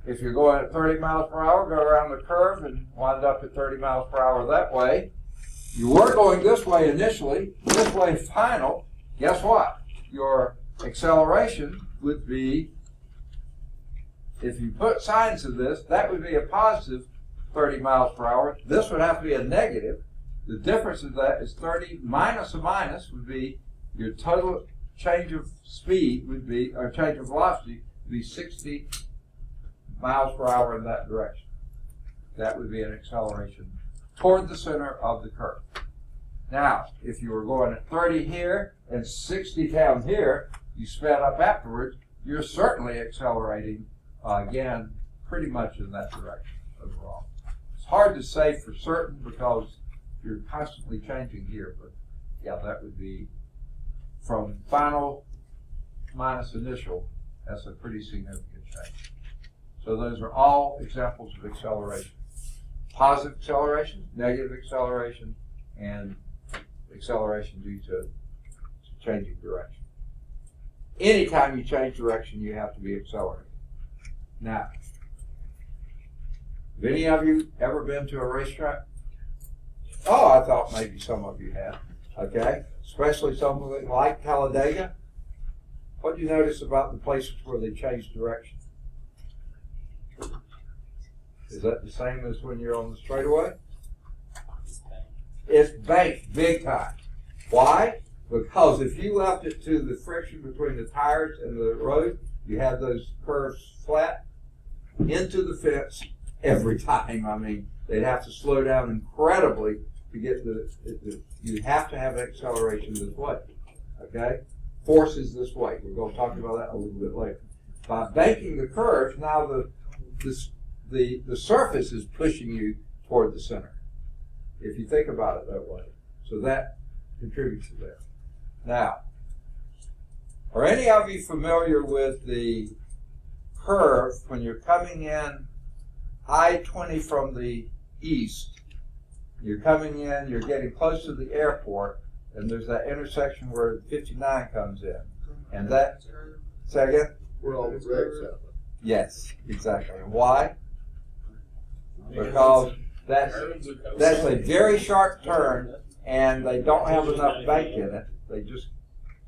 If you're going at 30 miles per hour, go around the curve and wind up at 30 miles per hour that way. You were going this way initially, this way final. Guess what? Your acceleration would be, if you put signs to this, that would be a positive 30 miles per hour. This would have to be a negative. The difference of that is 30 minus a minus would be your total change of speed would be, or change of velocity would be 60 miles per hour in that direction. That would be an acceleration toward the center of the curve. Now, if you were going at 30 here and 60 down here, you sped up afterwards, you're certainly accelerating, again, pretty much in that direction overall. It's hard to say for certain because you're constantly changing here, but yeah, that would be from final minus initial, that's a pretty significant change. So those are all examples of acceleration. Positive acceleration, negative acceleration, and acceleration due to changing direction. Anytime you change direction, you have to be accelerating. Now, have any of you ever been to a racetrack? Oh, I thought maybe some of you have. Okay, especially something like Talladega. What do you notice about the places where they change direction? Is that the same as when you're on the straightaway? It's banked big time. Why? Because if you left it to the friction between the tires and the road, you have those curves flat into the fence every time. I mean, they'd have to slow down incredibly to get you have to have an acceleration this way. Okay? Forces this way. We're going to talk about that a little bit later. By banking the curves, now the surface is pushing you toward the center, if you think about it that way. So that contributes to that. Now, are any of you familiar with the curve when you're coming in I-20 from the east? You're coming in, you're getting close to the airport, and there's that intersection where 59 comes in. And that, say again? Where all the wrecks happen. Yes, exactly. And why? Because that's a very sharp turn, and they don't have enough bank in it. They just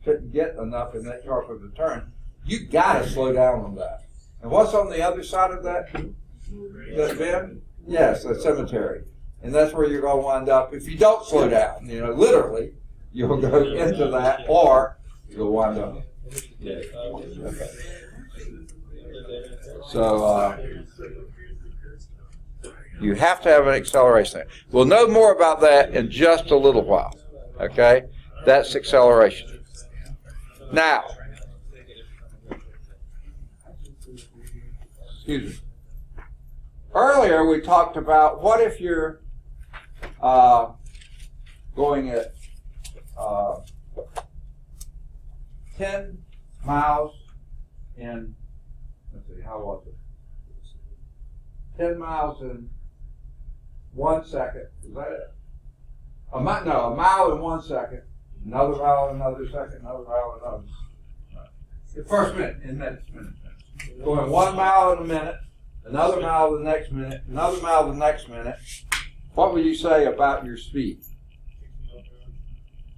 couldn't get enough in that sharp of a turn. You got to slow down on that. And what's on the other side of that bend? Yes, a cemetery. And that's where you're going to wind up if you don't slow down. You know, literally, you'll go into that, or you'll wind up. Okay. So you have to have an acceleration. We'll know more about that in just a little while. Okay? That's acceleration. Now, excuse me. Earlier we talked about what if you're going at 10 miles in, let's see, how was it? 10 miles in 1 second. Is that it? A mile in 1 second. Another mile in another second. Another mile in another. The first minute in minutes. Going 1 mile in a minute. Another mile the next minute. Another mile the next minute. What would you say about your speed?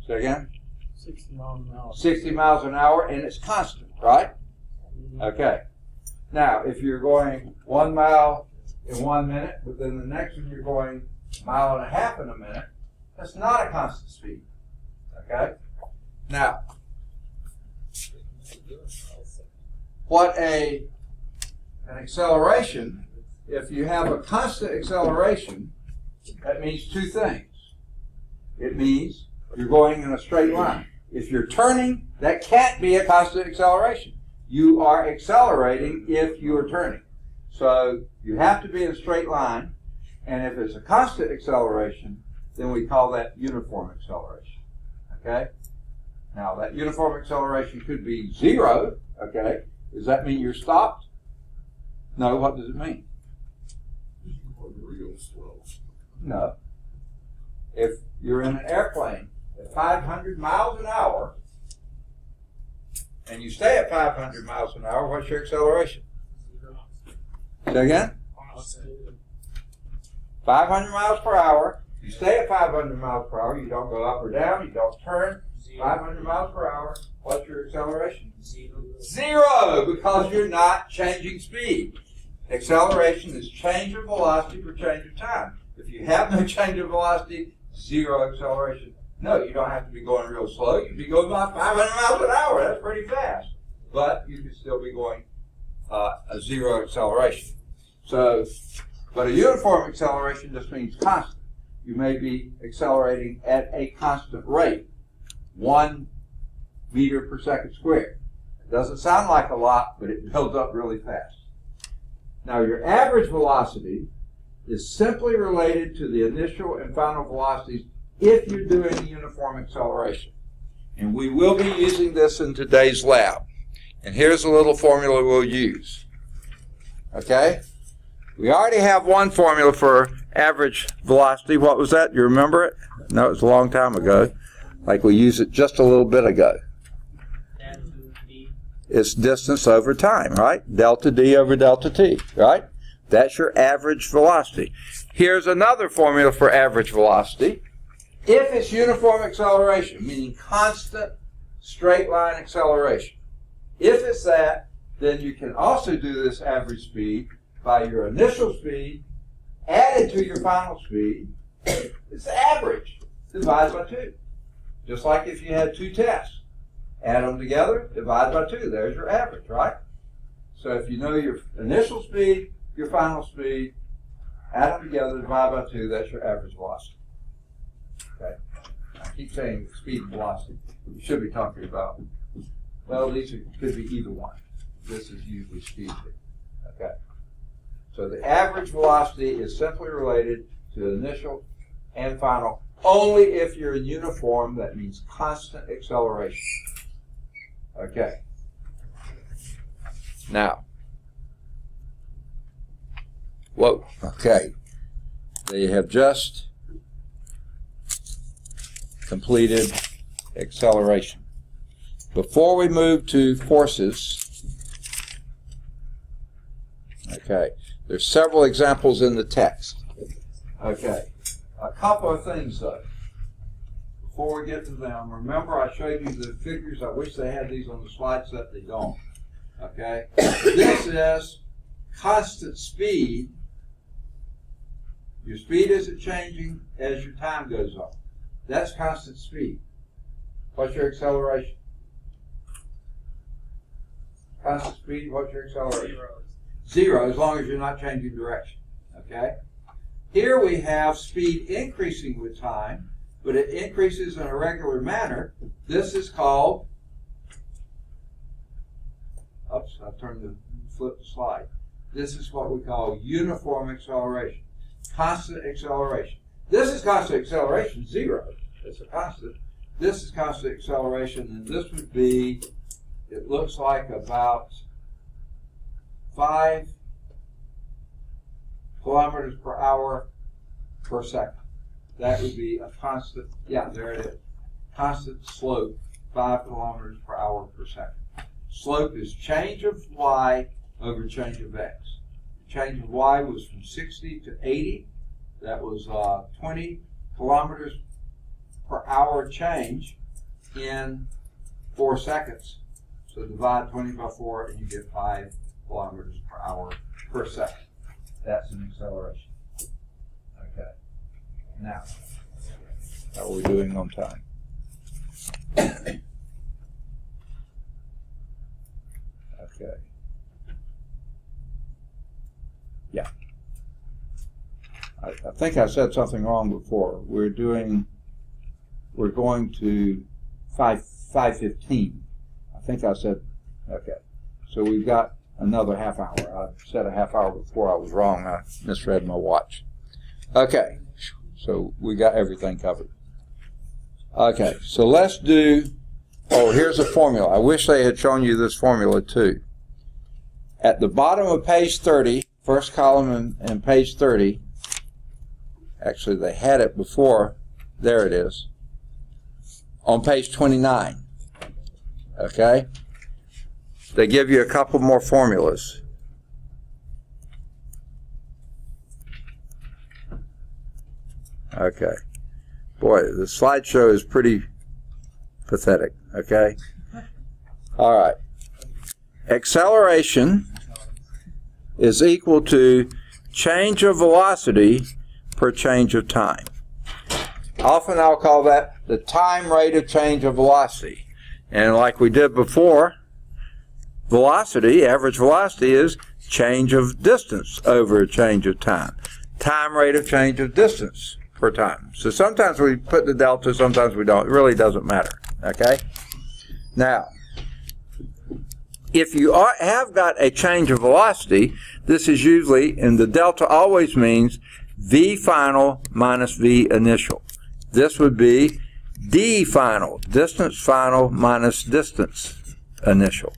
Say again? 60 miles an hour. 60 miles an hour, and it's constant, right? Okay. Now, if you're going 1 mile in 1 minute, but then the next one you're going mile and a half in a minute, that's not a constant speed. Okay? Now, what an acceleration, if you have a constant acceleration, that means two things. It means you're going in a straight line. If you're turning, that can't be a constant acceleration. You are accelerating if you are turning. So you have to be in a straight line, and if it's a constant acceleration, then we call that uniform acceleration. Okay? Now that uniform acceleration could be 0, okay? Does that mean you're stopped? No, what does it mean? Real slow. No. If you're in an airplane at 500 miles an hour, and you stay at 500 miles an hour, what's your acceleration? Say again? 500 miles per hour. You stay at 500 miles per hour. You don't go up or down. You don't turn. 500 miles per hour. What's your acceleration? 0, because you're not changing speed. Acceleration is change of velocity for change of time. If you have no change of velocity, 0 acceleration. No, you don't have to be going real slow. You'd be going about 500 miles an hour. That's pretty fast. But you could still be going a 0 acceleration. So, but a uniform acceleration just means constant. You may be accelerating at a constant rate, 1 meter per second squared. It doesn't sound like a lot, but it builds up really fast. Now, your average velocity is simply related to the initial and final velocities if you're doing a uniform acceleration. And we will be using this in today's lab. And here's a little formula we'll use. Okay? We already have one formula for average velocity. What was that? You remember it? No, it was a long time ago. Like we used it just a little bit ago. It's distance over time, right? Delta D over delta T, right? That's your average velocity. Here's another formula for average velocity. If it's uniform acceleration, meaning constant straight line acceleration, if it's that, then you can also do this average speed by your initial speed added to your final speed. It's the average divided by 2. Just like if you had 2 tests. Add them together, divide by 2. There's your average, right? So if you know your initial speed, your final speed, add them together, divide by 2, that's your average velocity. Okay? I keep saying speed and velocity. We should be talking about, well, these could be either one. This is usually speed. Okay? So the average velocity is simply related to initial and final only if you're in uniform, that means constant acceleration. Okay. Now, whoa, okay. They have just completed acceleration. Before we move to forces, okay, there's several examples in the text. Okay, a couple of things though. Before we get to them, remember I showed you the figures. I wish they had these on the slide set. They don't. Okay? This is constant speed. Your speed isn't changing as your time goes on. That's constant speed. What's your acceleration? Constant speed, what's your acceleration? 0, as long as you're not changing direction. Okay? Here we have speed increasing with time, but it increases in a regular manner. This is called, oops, I flipped the slide. This is what we call uniform acceleration. Constant acceleration. This is constant acceleration, 0. It's a constant. This is constant acceleration, and this would be, it looks like about 5 kilometers per hour per second. That would be a constant, yeah, there it is. Constant slope, 5 kilometers per hour per second. Slope is change of y over change of x. The change of y was from 60 to 80. That was 20 kilometers per hour change in 4 seconds. So divide 20 by 4 and you get 5 kilometers per hour per second. That's an acceleration. Okay. Now, how are we doing on time? Okay. Yeah. I think I said something wrong before. We're going to 5:15. I think I said, okay. So we've got another half hour. I said a half hour before. I was wrong. I misread my watch. Okay. So we got everything covered. Okay. So let's do, here's a formula. I wish they had shown you this formula too. At the bottom of page 30, first column and page 30, actually they had it before, there it is, on page 29, okay? They give you a couple more formulas. Okay. Boy, the slideshow is pretty pathetic, okay? All right. Acceleration is equal to change of velocity per change of time. Often I'll call that the time rate of change of velocity. And like we did before, velocity, average velocity, is change of distance over a change of time. Time rate of change of distance per time. So sometimes we put the delta, sometimes we don't. It really doesn't matter. Okay? Now, if you have got a change of velocity, this is usually, and the delta always means V final minus V initial. This would be D final, distance final minus distance initial,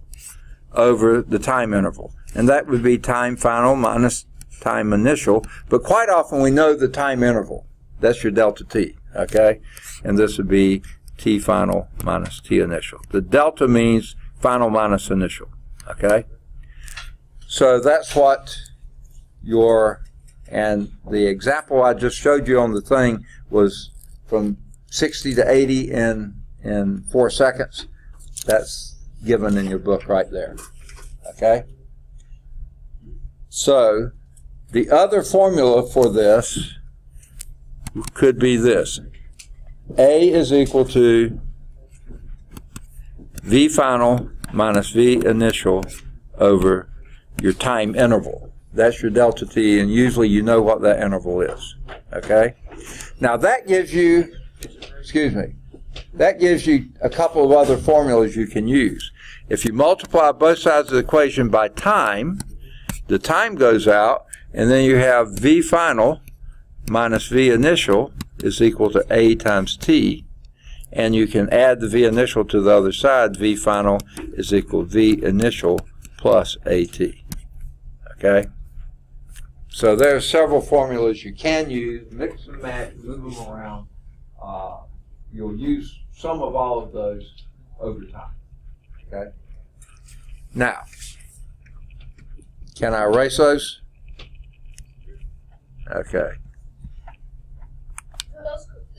over the time interval. And that would be time final minus time initial, but quite often we know the time interval. That's your delta T, okay? And this would be T final minus T initial. The delta means final minus initial, okay? So that's what and the example I just showed you on the thing was from 60 to 80 in 4 seconds. That's given in your book right there, okay? So the other formula for this could be this. A is equal to V final minus V initial over your time interval. That's your delta T, and usually you know what that interval is. Okay? Now that gives you, that gives you a couple of other formulas you can use. If you multiply both sides of the equation by time, the time goes out, and then you have V final minus V initial is equal to A times T, and you can add the V initial to the other side. V final is equal to V initial plus AT. Okay? So there are several formulas you can use, mix and match, move them around. You'll use some of all of those over time. Okay? Now, can I erase those? Okay.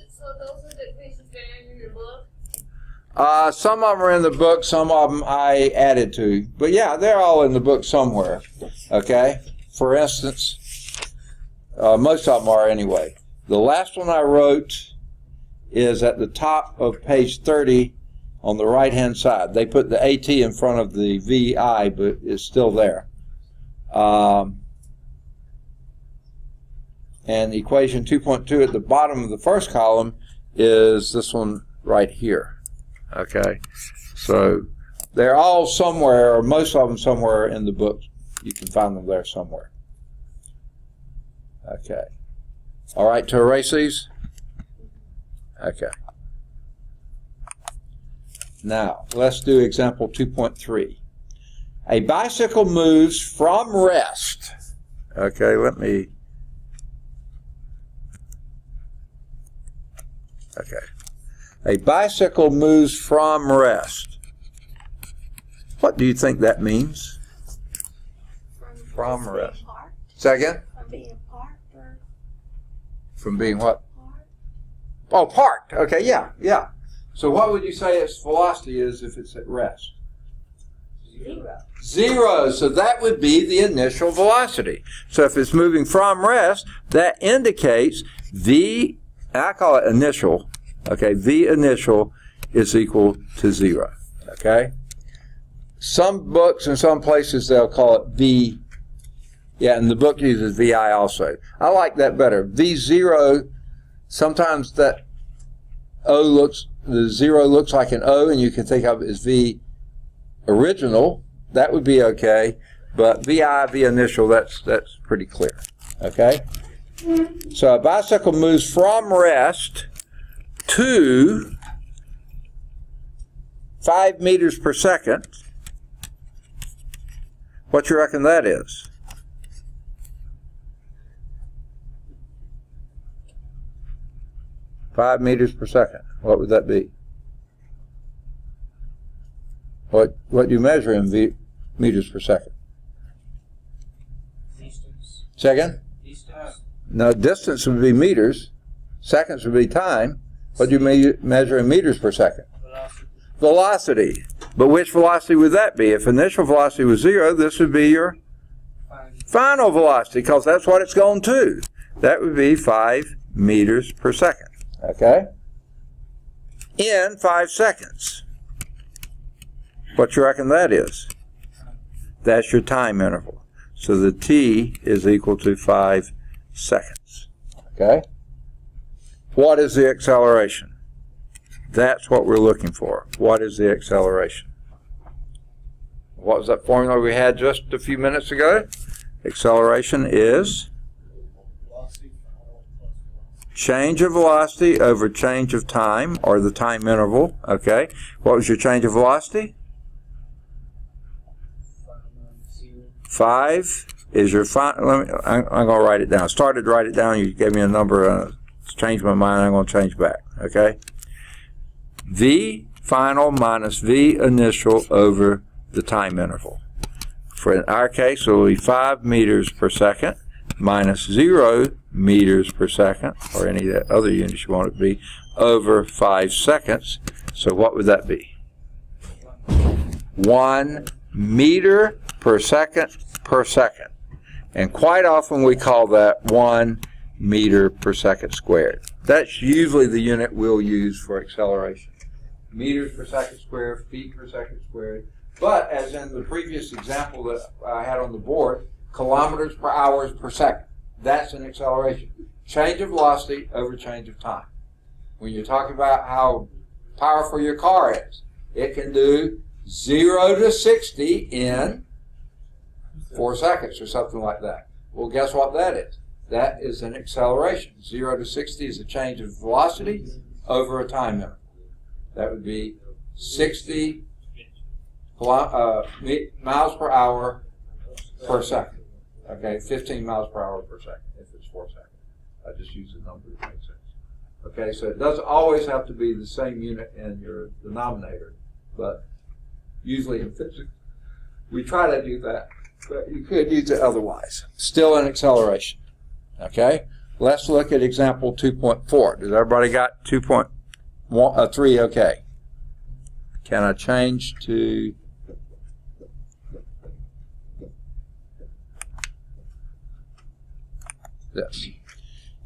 So those are the equations that are in your book? Some of them are in the book, some of them I added to. But yeah, they're all in the book somewhere. Okay? For instance, most of them are anyway. The last one I wrote is at the top of page 30 on the right-hand side. They put the AT in front of the VI, but it's still there. And equation 2.2 at the bottom of the first column is this one right here. Okay? So they're all somewhere, or most of them somewhere in the book. You can find them there somewhere. Okay. All right, to erase these? Okay. Now, let's do example 2.3. A bicycle moves from rest. Okay, let me... Okay. A bicycle moves from rest. What do you think that means? From rest. Say again? From being parked or From being what? parked? Oh, parked. Okay, yeah, yeah. So what would you say its velocity is if it's at rest? Zero. Zero. So that would be the initial velocity. So if it's moving from rest, that indicates V and I call it initial, okay, V initial is equal to 0, okay? Some books and some places they'll call it V, yeah, and the book uses VI also. I like that better. V0, sometimes that the 0 looks like an O, and you can think of it as V original. That would be okay, but VI, V initial, that's pretty clear, okay? So a bicycle moves from rest to 5 meters per second. What do you reckon that is? Five meters per second. What would that be? What do you measure in meters per second? Distance. Second? Distance. No, distance would be meters. Seconds would be time. What do you measure in meters per second? Velocity. Velocity. But which velocity would that be? If initial velocity was 0, this would be your final velocity, because that's what it's going to. That would be 5 meters per second. Okay? In 5 seconds. What do you reckon that is? That's your time interval. So the t is equal to 5 seconds. Okay? What is the acceleration? That's what we're looking for. What is the acceleration? What was that formula we had just a few minutes ago? Acceleration is change of velocity over change of time, or the time interval. Okay. What was your change of velocity? 5 is your final. I'm going to write it down. I started to write it down. You gave me a number. Changed my mind. I'm going to change back. Okay. V final minus V initial over the time interval. For in our case, it will be 5 meters per second minus 0 meters per second, or any other units you want it to be, over 5 seconds. So what would that be? 1 meter per second per second. And quite often we call that 1 meter per second squared. That's usually the unit we'll use for acceleration. Meters per second squared, feet per second squared. But as in the previous example that I had on the board, kilometers per hour per second. That's an acceleration. Change of velocity over change of time. When you're talking about how powerful your car is, it can do 0 to 60 in 4 seconds or something like that. Well, guess what that is? That is an acceleration. 0 to 60 is a change of velocity over a time interval. That would be 60 miles per hour per second. Okay, 15 miles per hour per second if it's 4 seconds. I just use the number to make sense. Okay, so it doesn't always have to be the same unit in your denominator, but usually in physics we try to do that, but you could use it otherwise. Still an acceleration. Okay, let's look at example 2.4. Does everybody got 2.3 okay? Can I change to this?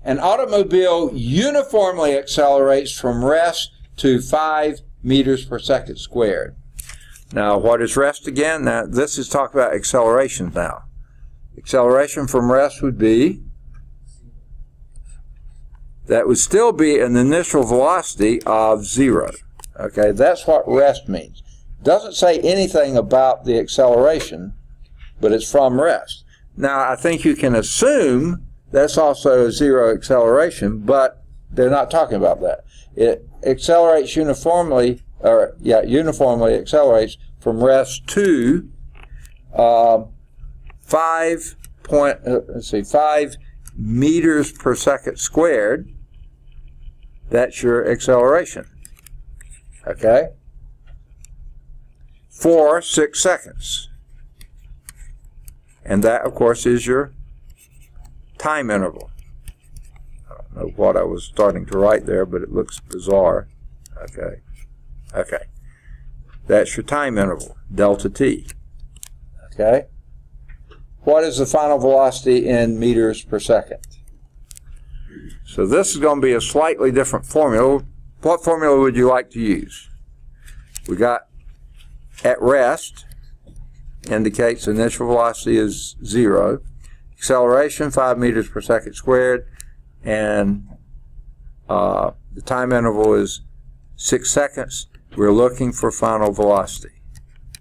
An automobile uniformly accelerates from rest to 5 meters per second squared. Now, what is rest again? Now, this is talking about acceleration now. Acceleration from rest would be, that would still be an initial velocity of 0. Okay, that's what rest means. Doesn't say anything about the acceleration, but it's from rest. Now, I think you can assume that's also a 0 acceleration, but they're not talking about that. It accelerates uniformly, uniformly accelerates from rest to 5 meters per second squared. That's your acceleration. Okay? For 6 seconds. And that, of course, is your time interval. I don't know what I was starting to write there, but it looks bizarre. Okay. Okay. That's your time interval, delta t. Okay? What is the final velocity in meters per second? So this is going to be a slightly different formula. What formula would you like to use? We got at rest, indicates initial velocity is 0. Acceleration, 5 meters per second squared. And the time interval is 6 seconds. We're looking for final velocity.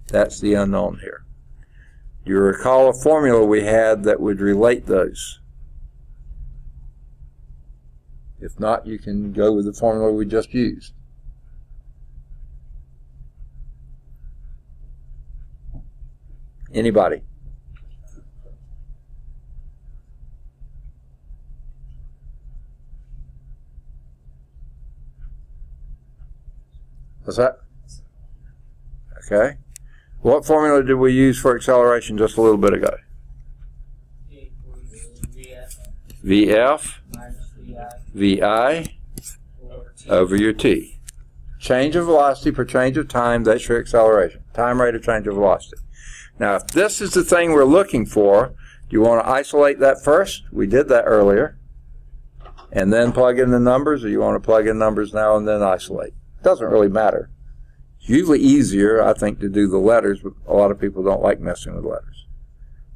That's the unknown here. You recall a formula we had that would relate those. If not, you can go with the formula we just used. Anybody? What's that? Okay. What formula did we use for acceleration just a little bit ago? VF minus VI over your T. Change of velocity per change of time, that's your acceleration. Time rate of change of velocity. Now, if this is the thing we're looking for, do you want to isolate that first? We did that earlier. And then plug in the numbers, or you want to plug in numbers now and then isolate? It doesn't really matter. It's usually easier, I think, to do the letters, but a lot of people don't like messing with letters.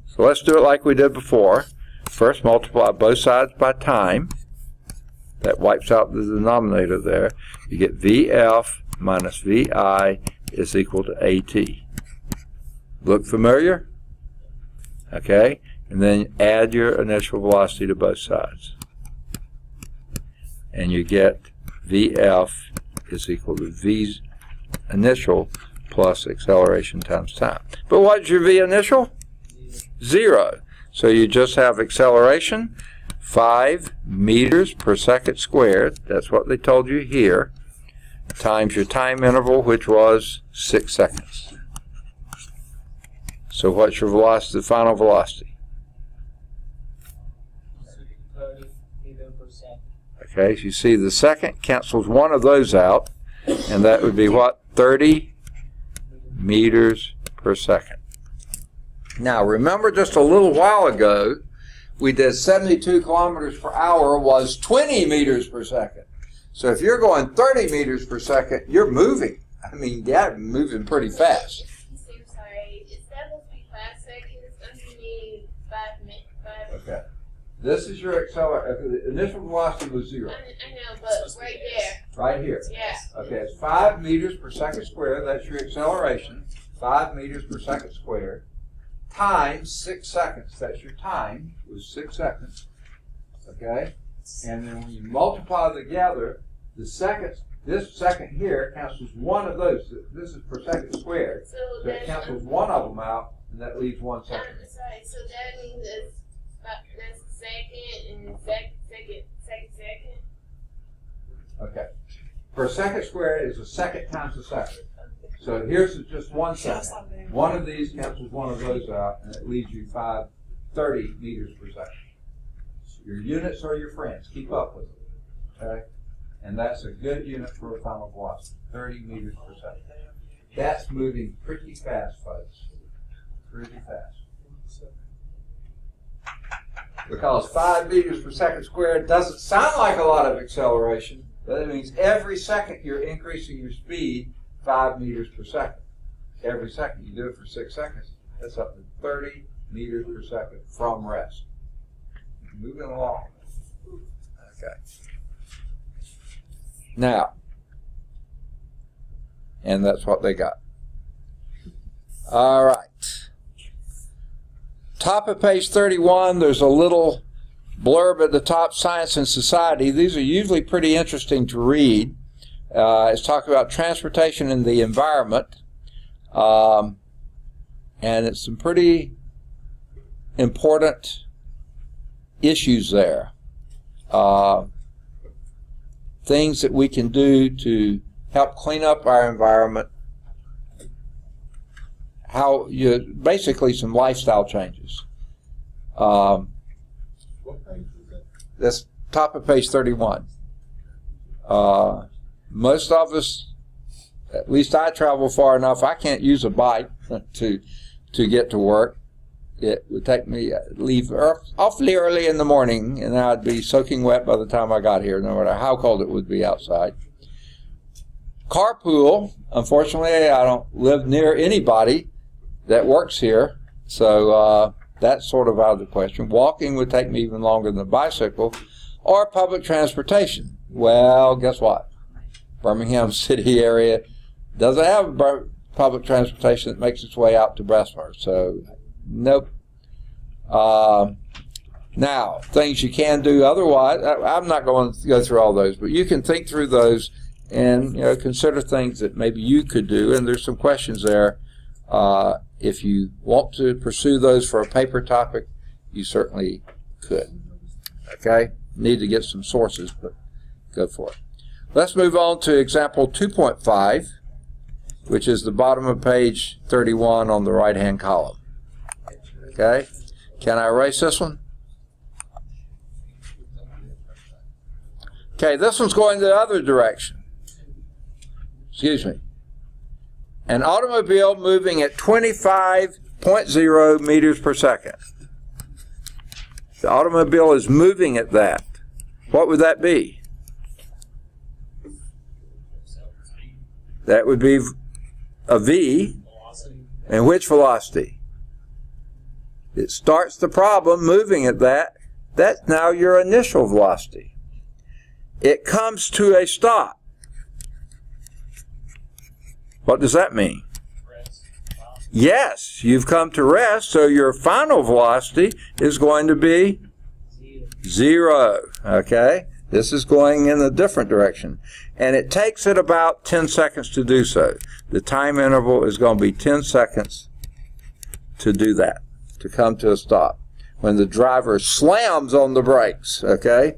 So let's do it like we did before. First, multiply both sides by time. That wipes out the denominator there. You get VF minus VI is equal to AT. Look familiar? Okay. And then add your initial velocity to both sides. And you get VF is equal to V initial plus acceleration times time. But what's your V initial? 0. So you just have acceleration, 5 meters per second squared, that's what they told you here, times your time interval, which was 6 seconds. So what's your velocity, the final velocity? 30 meters per second. Okay, so you see the second cancels one of those out, and that would be what? 30 meters per second. Now, remember just a little while ago, we did 72 kilometers per hour was 20 meters per second. So if you're going 30 meters per second, you're moving. I mean, yeah, moving pretty fast. I'm sorry. Is that supposed to be 5 seconds? I mean, 5 minutes. Okay. This is your acceleration. The initial velocity was 0. I know, but right there. Right here. Yeah. Okay, it's 5 meters per second squared. That's your acceleration. 5 meters per second squared. Times 6 seconds. That's your time. It was 6 seconds. Okay? And then when you multiply together, the seconds, this second here cancels one of those. This is per second squared. So So it cancels one of them out, and that leaves 1 second. I'm sorry. So that means that's second and second. Okay. Per second squared is a second times a second. So here's just 1 second. One of these cancels one of those out, and it leaves you 30 meters per second. Your units are your friends. Keep up with them. Okay? And that's a good unit for a final velocity, 30 meters per second. That's moving pretty fast, folks. Pretty fast. Because 5 meters per second squared doesn't sound like a lot of acceleration, but it means every second you're increasing your speed 5 meters per second. Every second. You do it for 6 seconds. That's up to 30 meters per second from rest. Moving along. Okay. Now, and that's what they got. All right. Top of page 31, there's a little blurb at the top, Science and Society. These are usually pretty interesting to read. It's talking about transportation and the environment. And it's some pretty important issues there. Things that we can do to help clean up our environment. Basically some lifestyle changes. What page is that? That's top of page 31. Most of us, at least I travel far enough, I can't use a bike to get to work. it would take me leave awfully early in the morning, and I'd be soaking wet by the time I got here, no matter how cold it would be outside. Carpool, unfortunately, I don't live near anybody that works here, so that's sort of out of the question. Walking would take me even longer than a bicycle, or public transportation. Well, guess what? Birmingham city area doesn't have public transportation that makes its way out to Bessemer, so nope. Now, things you can do otherwise, I'm not going to go through all those, but you can think through those and consider things that maybe you could do, and there's some questions there. If you want to pursue those for a paper topic, you certainly could. Okay? Need to get some sources, but go for it. Let's move on to example 2.5, which is the bottom of page 31 on the right-hand column. Okay? Can I erase this one? Okay, this one's going the other direction. Excuse me. An automobile moving at 25.0 meters per second. The automobile is moving at that. What would that be? That would be a V. And which velocity? It starts the problem moving at that. That's now your initial velocity. It comes to a stop. What does that mean? Yes, you've come to rest, so your final velocity is going to be 0. Okay? This is going in a different direction. And it takes it about 10 seconds to do so. The time interval is going to be 10 seconds to do that, to come to a stop, when the driver slams on the brakes. Okay?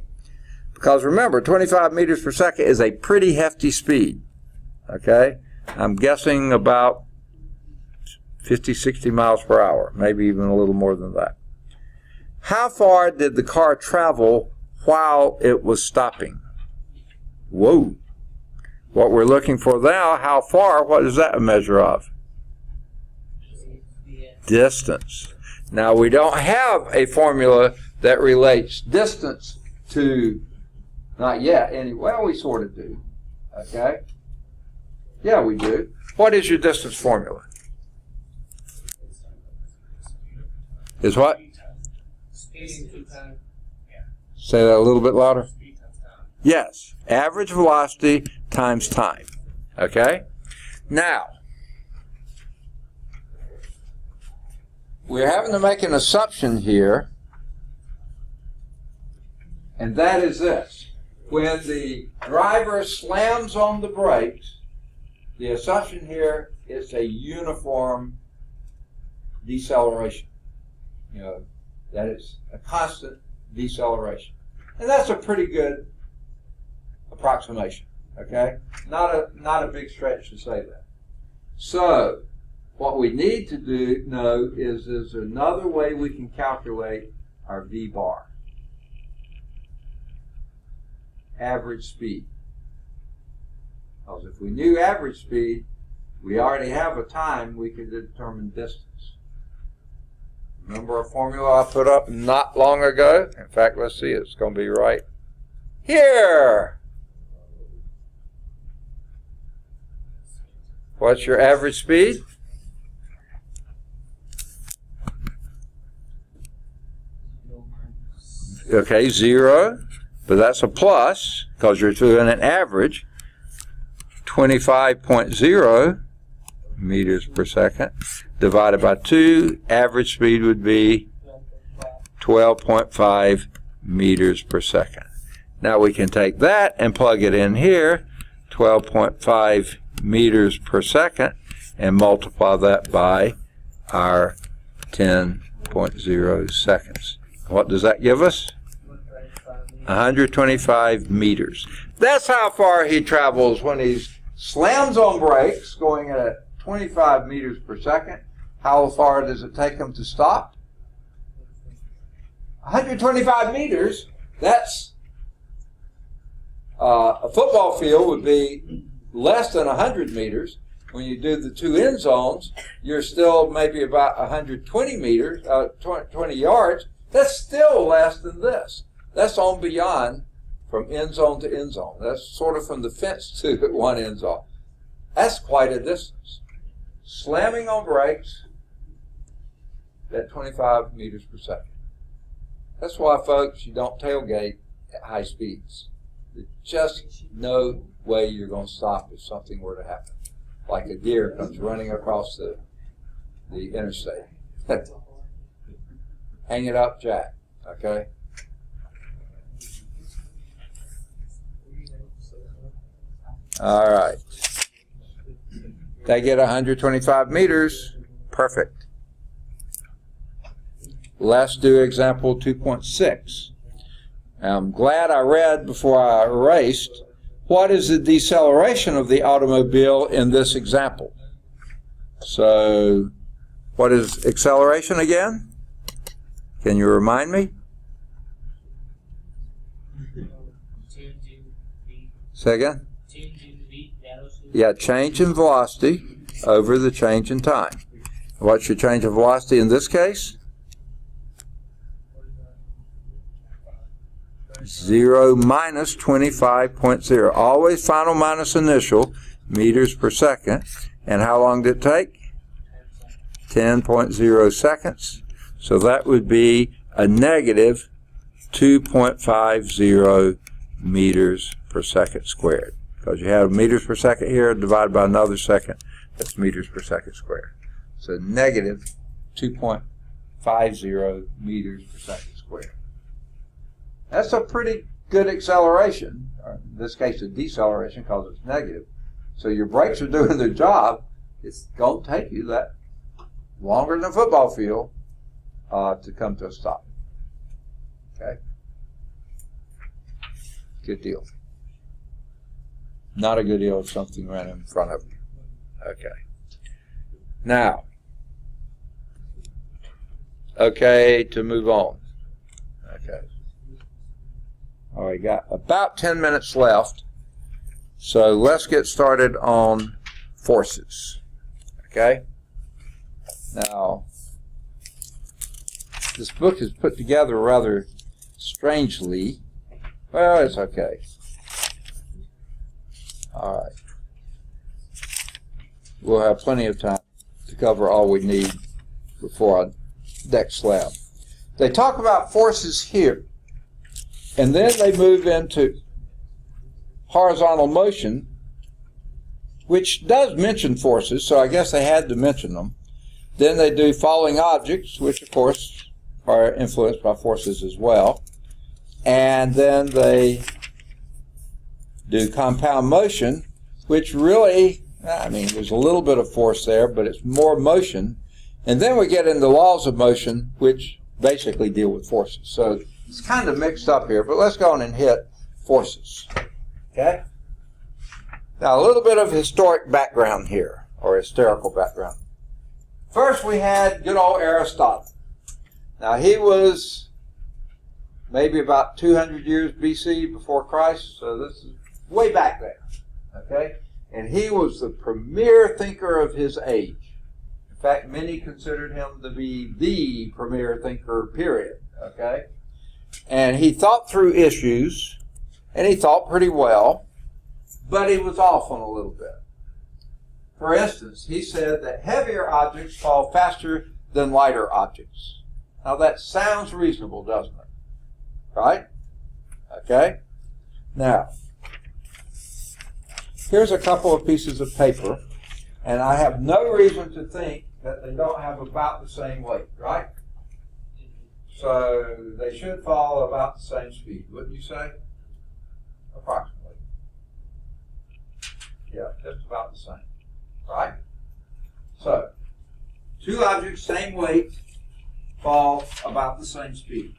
Because remember, 25 meters per second is a pretty hefty speed. Okay? I'm guessing about 50, 60 miles per hour, maybe even a little more than that. How far did the car travel while it was stopping? Whoa. What we're looking for now, how far, what is that a measure of? Distance. Now, we don't have a formula that relates distance to, not yet, well, we sort of do. Okay? Yeah, we do. What is your distance formula? Is what? Say that a little bit louder. Yes. Average velocity times time. Okay? Now, we're having to make an assumption here, and that is this. When the driver slams on the brakes, the assumption here is a uniform deceleration. That is a constant deceleration. And that's a pretty good approximation, okay? Not a big stretch to say that. So, what we need to know is there's another way we can calculate our V bar. Average speed. Because if we knew average speed, we already have a time we can determine distance. Remember a formula I put up not long ago? In fact, let's see, it's going to be right here. What's your average speed? Okay, 0, but that's a plus because you're doing an average. 25.0 meters per second divided by 2, average speed would be 12.5 meters per second. Now we can take that and plug it in here, 12.5 meters per second, and multiply that by our 10.0 seconds. What does that give us? 125 meters. That's how far he travels when he slams on brakes going at 25 meters per second. How far does it take him to stop? 125 meters. That's a football field would be less than 100 meters. when you do the two end zones, you're still maybe about 120 meters, 20 yards. That's still less than this. That's on beyond from end zone to end zone. That's sort of from the fence to one end zone. That's quite a distance. Slamming on brakes at 25 meters per second. That's why, folks, you don't tailgate at high speeds. There's just no way you're going to stop if something were to happen. Like a deer comes running across the interstate. Hang it up, Jack. Okay? All right. They get 125 meters. Perfect. Let's do example 2.6. I'm glad I read before I erased. What is the deceleration of the automobile in this example? So, what is acceleration again? Can you remind me? Say again? Yeah, change in velocity over the change in time. What's your change of velocity in this case? 0 minus 25.0. Always final minus initial, meters per second. And how long did it take? 10.0 seconds. So that would be a negative 2.50 meters per second squared. Because you have meters per second here divided by another second, that's meters per second squared. So negative 2.50 meters per second squared. That's a pretty good acceleration, or in this case a deceleration because it's negative. So your brakes are doing their job. It's going to take you that longer than a football field to come to a stop. Okay? Good deal. Not a good deal if something ran in front of you. Okay. Now, okay, to move on. Okay. All right, got about 10 minutes left. So let's get started on forces. Okay? Now, this book is put together rather strangely. Well, it's okay. All right. We'll have plenty of time to cover all we need before our next lab. They talk about forces here, and then they move into horizontal motion, which does mention forces, so I guess they had to mention them. Then they do falling objects, which of course are influenced by forces as well. And then they do compound motion, which really, I mean, there's a little bit of force there, but it's more motion. And then we get into laws of motion, which basically deal with forces. So it's kind of mixed up here, but let's go on and hit forces. Okay? Now, a little bit of historic background here, or historical background. First, we had good old Aristotle. Now, he was maybe about 200 years BC before Christ, so this is way back there. Okay? And he was the premier thinker of his age. In fact, many considered him to be the premier thinker, period. Okay? And he thought through issues, and he thought pretty well, but he was off on a little bit. For instance, he said that heavier objects fall faster than lighter objects. Now that sounds reasonable, doesn't it? Right? Okay? Now, here's a couple of pieces of paper, and I have no reason to think that they don't have about the same weight, right? So they should fall about the same speed, wouldn't you say? Approximately. Yeah, just about the same, right? So, two objects, same weight, fall about the same speed.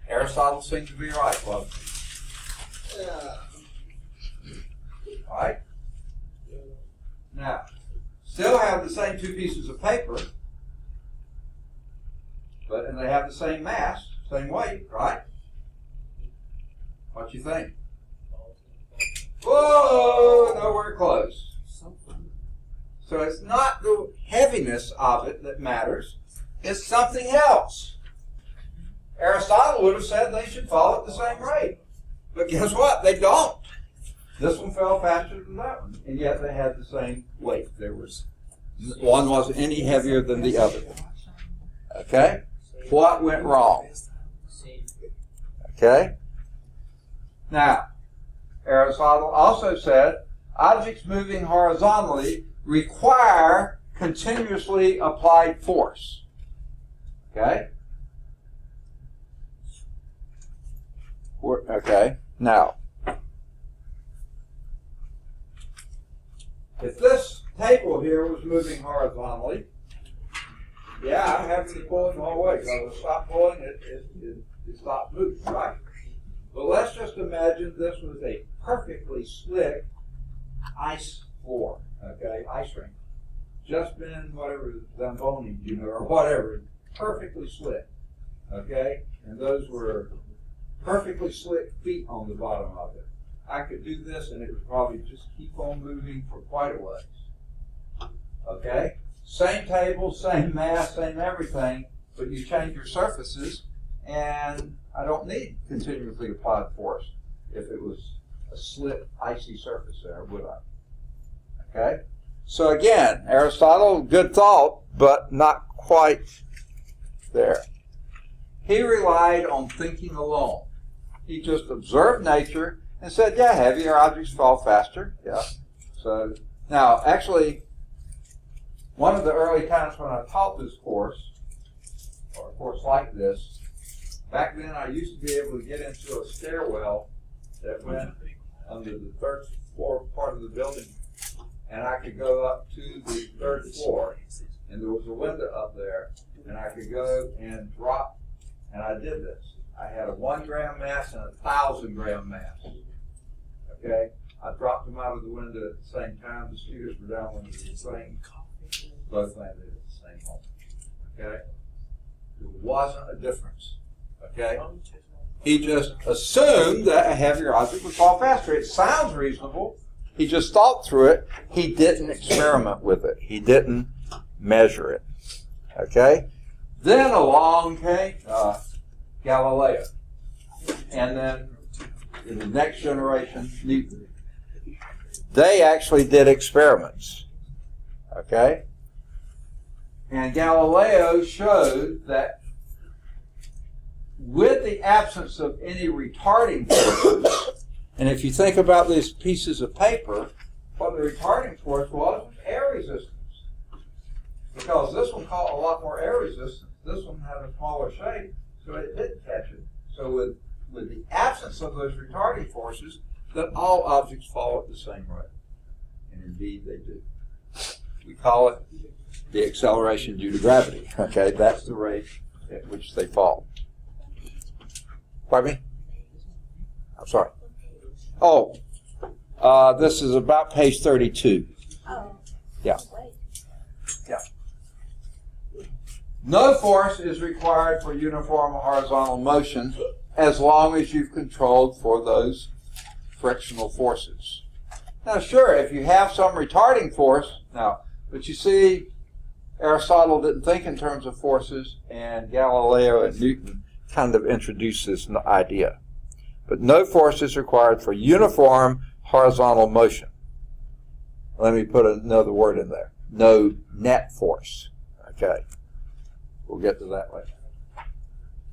Aristotle seems to be right, wasn't he? All right? Now, still have the same two pieces of paper, and they have the same mass, same weight, right? What you think? Whoa, nowhere close. So it's not the heaviness of it that matters. It's something else. Aristotle would have said they should fall at the same rate. But guess what? They don't. This one fell faster than that one, and yet they had the same weight. One wasn't any heavier than the other. Okay? What went wrong? Okay? Now, Aristotle also said objects moving horizontally require continuously applied force. Okay? Okay. Now, if this table here was moving horizontally, yeah, I'm having to pull it the whole way. Because I stop pulling it, it stopped moving, right? But let's just imagine this was a perfectly slick ice floor, okay, ice rink. Just been whatever, Zamboni, or whatever, perfectly slick, okay? And those were perfectly slick feet on the bottom of it. I could do this and it would probably just keep on moving for quite a ways. Okay? Same table, same mass, same everything, but you change your surfaces and I don't need continuously applied force if it was a slick, icy surface there, would I? Okay? So again, Aristotle, good thought, but not quite there. He relied on thinking alone. He just observed nature and said, yeah, heavier objects fall faster. Yeah. So now, actually, one of the early times when I taught this course, or a course like this, back then I used to be able to get into a stairwell that went under the third floor part of the building, and I could go up to the third floor, and there was a window up there, and I could go and drop, and I did this. I had a 1 gram mass and a 1,000 gram mass. Okay? I dropped them out of the window at the same time. The students were down when the same. Both landed at the same moment. Okay? There wasn't a difference. Okay? He just assumed that a heavier object would fall faster. It sounds reasonable. He just thought through it. He didn't experiment with it. He didn't measure it. Okay? Then along came Galileo. And then in the next generation, Newton. They actually did experiments. Okay? And Galileo showed that with the absence of any retarding forces, and if you think about these pieces of paper, what the retarding force was air resistance. Because this one caught a lot more air resistance. This one had a smaller shape, so it didn't catch it. So with the absence of those retarding forces, that all objects fall at the same rate. And indeed they do. We call it the acceleration due to gravity. Okay, that's the rate at which they fall. Pardon me? I'm sorry. Oh, this is about page 32. Oh. Yeah. Yeah. No force is required for uniform horizontal motion as long as you've controlled for those frictional forces. Now, sure, if you have some retarding force, but you see, Aristotle didn't think in terms of forces, and Galileo and Newton kind of introduced this idea. But no force is required for uniform horizontal motion. Let me put another word in there. No net force. Okay. We'll get to that later.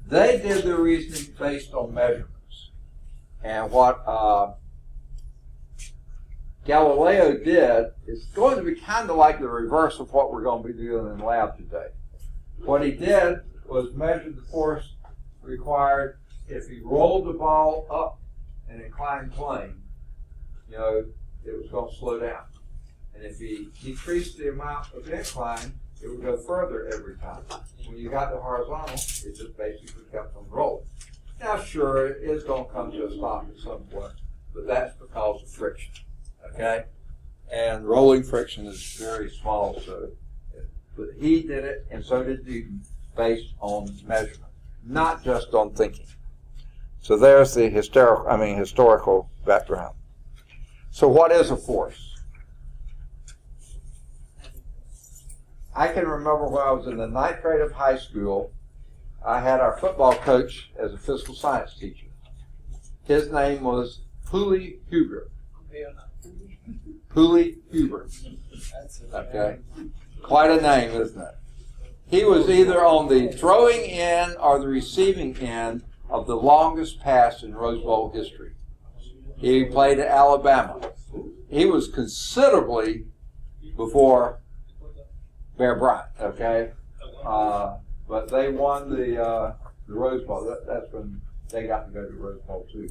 They did the reasoning based on measurements. And what Galileo did is going to be kind of like the reverse of what we're going to be doing in lab today. What he did was measure the force required if he rolled the ball up an inclined plane, it was going to slow down. And if he decreased the amount of incline, it would go further every time. When you got the horizontal, it just basically kept on rolling. Now, sure, it is going to come to a stop at some point, but that's because of friction. Okay? And rolling friction is very small, but he did it, and so did Newton, based on measurement, not just on thinking. So there's the historical background. So what is a force? I can remember when I was in the 9th grade of high school, I had our football coach as a physical science teacher. His name was Hooley Huber. Hooley Huber. Okay. Quite a name, isn't it? He was either on the throwing end or the receiving end of the longest pass in Rose Bowl history. He played at Alabama. He was considerably before Bear Bryant, okay? But they won the Rose Bowl. That's when they got to go to Rose Bowl too.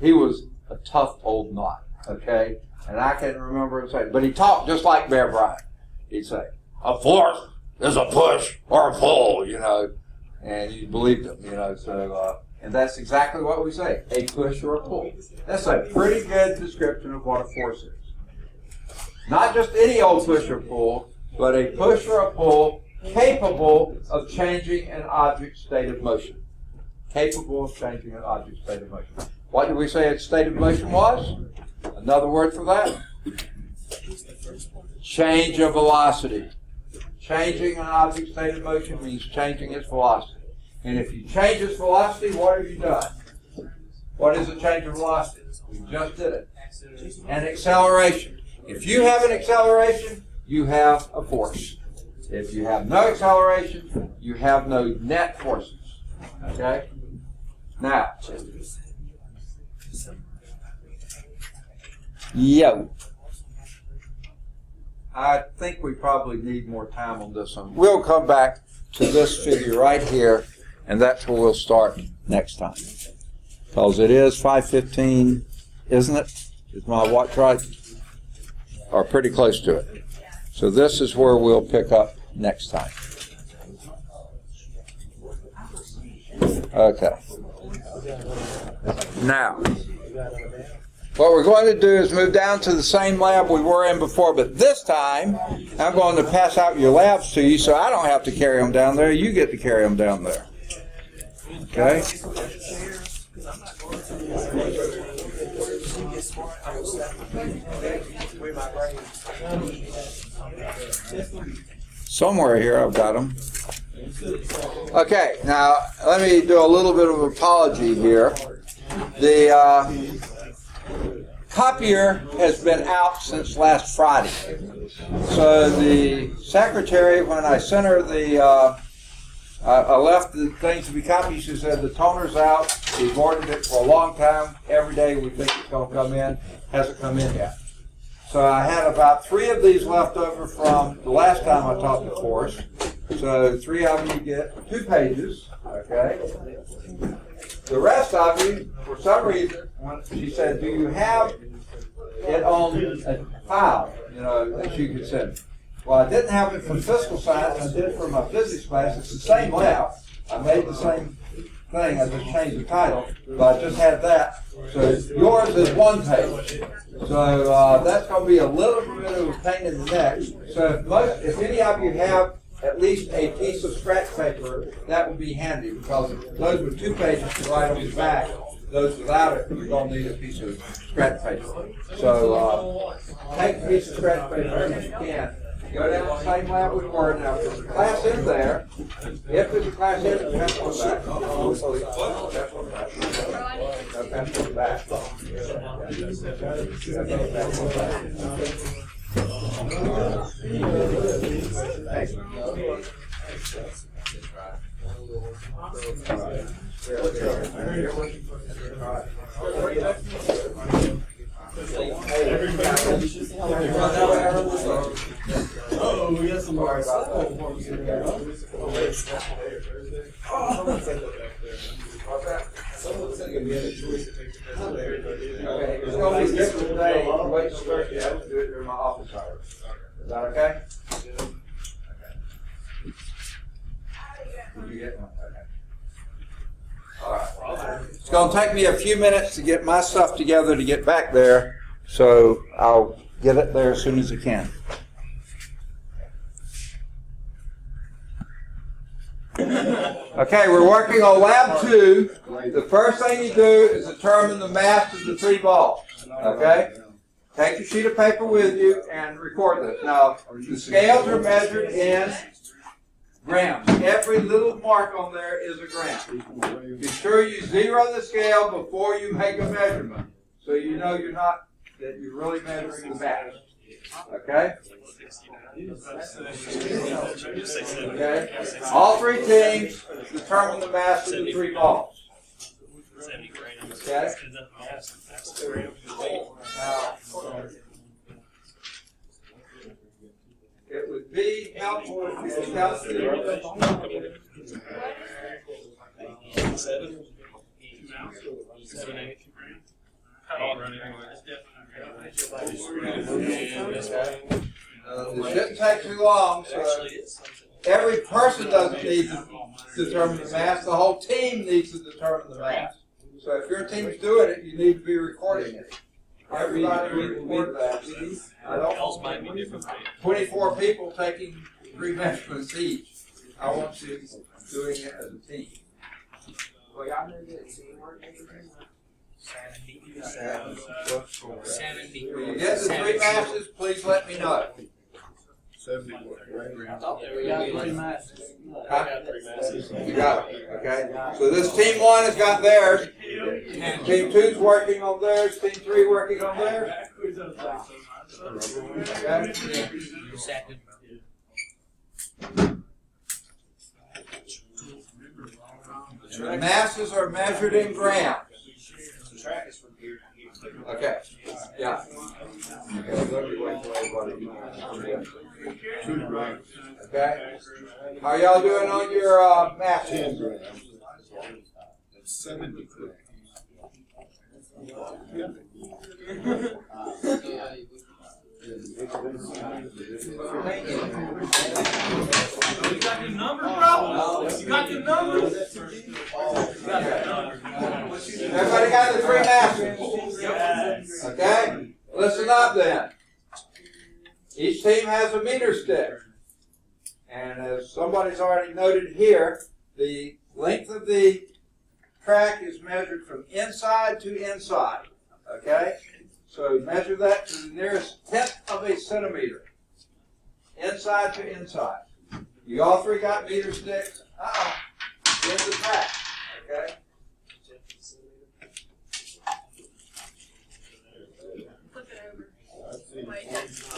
He was a tough old knot, okay? And I can't remember him saying, but he talked just like Bear Bryant. He'd say, a fourth is a push or a pull, you know, and you believed him, you know, so, and that's exactly what we say, a push or a pull. That's a pretty good description of what a force is. Not just any old push or pull, but a push or a pull capable of changing an object's state of motion. Capable of changing an object's state of motion. What did we say its state of motion was? Another word for that? Change of velocity. Changing an object's state of motion means changing its velocity. And if you change its velocity, what have you done? What is a change of velocity? We just did it. An acceleration. If you have an acceleration, you have a force. If you have no acceleration, you have no net forces. Okay? Now, I think we probably need more time on this one. We'll come back to this figure right here, and that's where we'll start next time. Because it is 5:15, isn't it? Is my watch right? Or pretty close to it. So this is where we'll pick up next time. Okay. Now, what we're going to do is move down to the same lab we were in before, but this time I'm going to pass out your labs to you so I don't have to carry them down there. You get to carry them down there. Okay? Somewhere here I've got them. Okay, now let me do a little bit of apology here. The copier has been out since last Friday. So the secretary, when I sent her I left the things to be copied, she said the toner's out. We've ordered it for a long time. Every day we think it's going to come in. Hasn't come in yet. So I had about 3 of these left over from the last time I taught the course. So 3 of you get 2 pages, okay? The rest of you, for some reason, she said, do you have it on a file, you know, that you could send? Well, I didn't have it from physical science. I did it for my physics class. It's the same lab. I made the same thing. I just changed the title, but I just had that. So yours is 1 page. So that's going to be a little bit of a pain in the neck. So if any of you have at least a piece of scratch paper, that would be handy, because those with 2 pages to write on the back. Those without it, you're going to need a piece of scratch paper. So take a piece of scratch paper if you can. Go down the same lab we were. Now, if there's a class in there, if there's a class in there, pass on back. Pass on back. Oh, we got some more. Okay, it's going to be different today. Wait till Thursday. I have to do it during my office hours. Is that okay? Did you get one? Okay. All right. It's going to take me a few minutes to get my stuff together to get back there, so I'll get it there as soon as I can. Okay, we're working on Lab 2. The first thing you do is determine the mass of the 3 balls. Okay? Take your sheet of paper with you and record this. Now, the scales are measured in grams. Every little mark on there is a gram. Be sure you zero the scale before you make a measurement, so you know that you're really measuring the mass. Okay? Okay? All three teams determine the mass of the three balls. 70 grams. Okay? Now, it would be helpful if you calculated. 7, 7, 8 grams. It shouldn't take too long, so every person doesn't need to determine the mass. The whole team needs to determine the mass. So if your team's doing it, you need to be recording it. Everybody record that. I don't want 24 people taking 3 measurements each. I want you doing it as a team. Well, y'all know that teamwork makes 70. When you get the 3 masses, please let me know. 70 grams. We got 3 masses. You got it, okay? So this team 1 has got theirs. Team 2's working on theirs. Team 3 working on theirs. Okay? The masses are measured in grams. Okay. Yeah. Okay. How are y'all doing on your math? 10 grams. 70 grams. You got the numbers, bro? You got the numbers? Everybody got the 3 masses? Okay? Listen up then. Each team has a meter stick. And as somebody's already noted here, the length of the track is measured from inside to inside. Okay? So measure that to the nearest 1/10 of a centimeter. Inside to inside. You all 3 got meter sticks? In the track. Okay? Flip it over. Wait.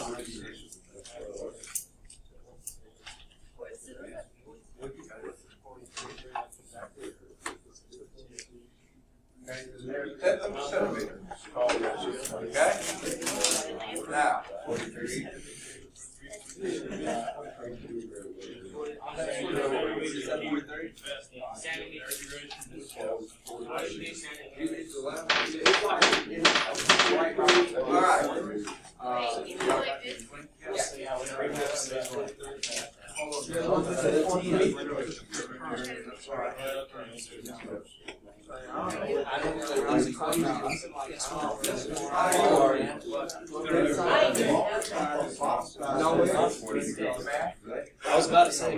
What is it? Okay, the nearest 1/10 of a centimeter. Okay? Now, all right. I was about to say,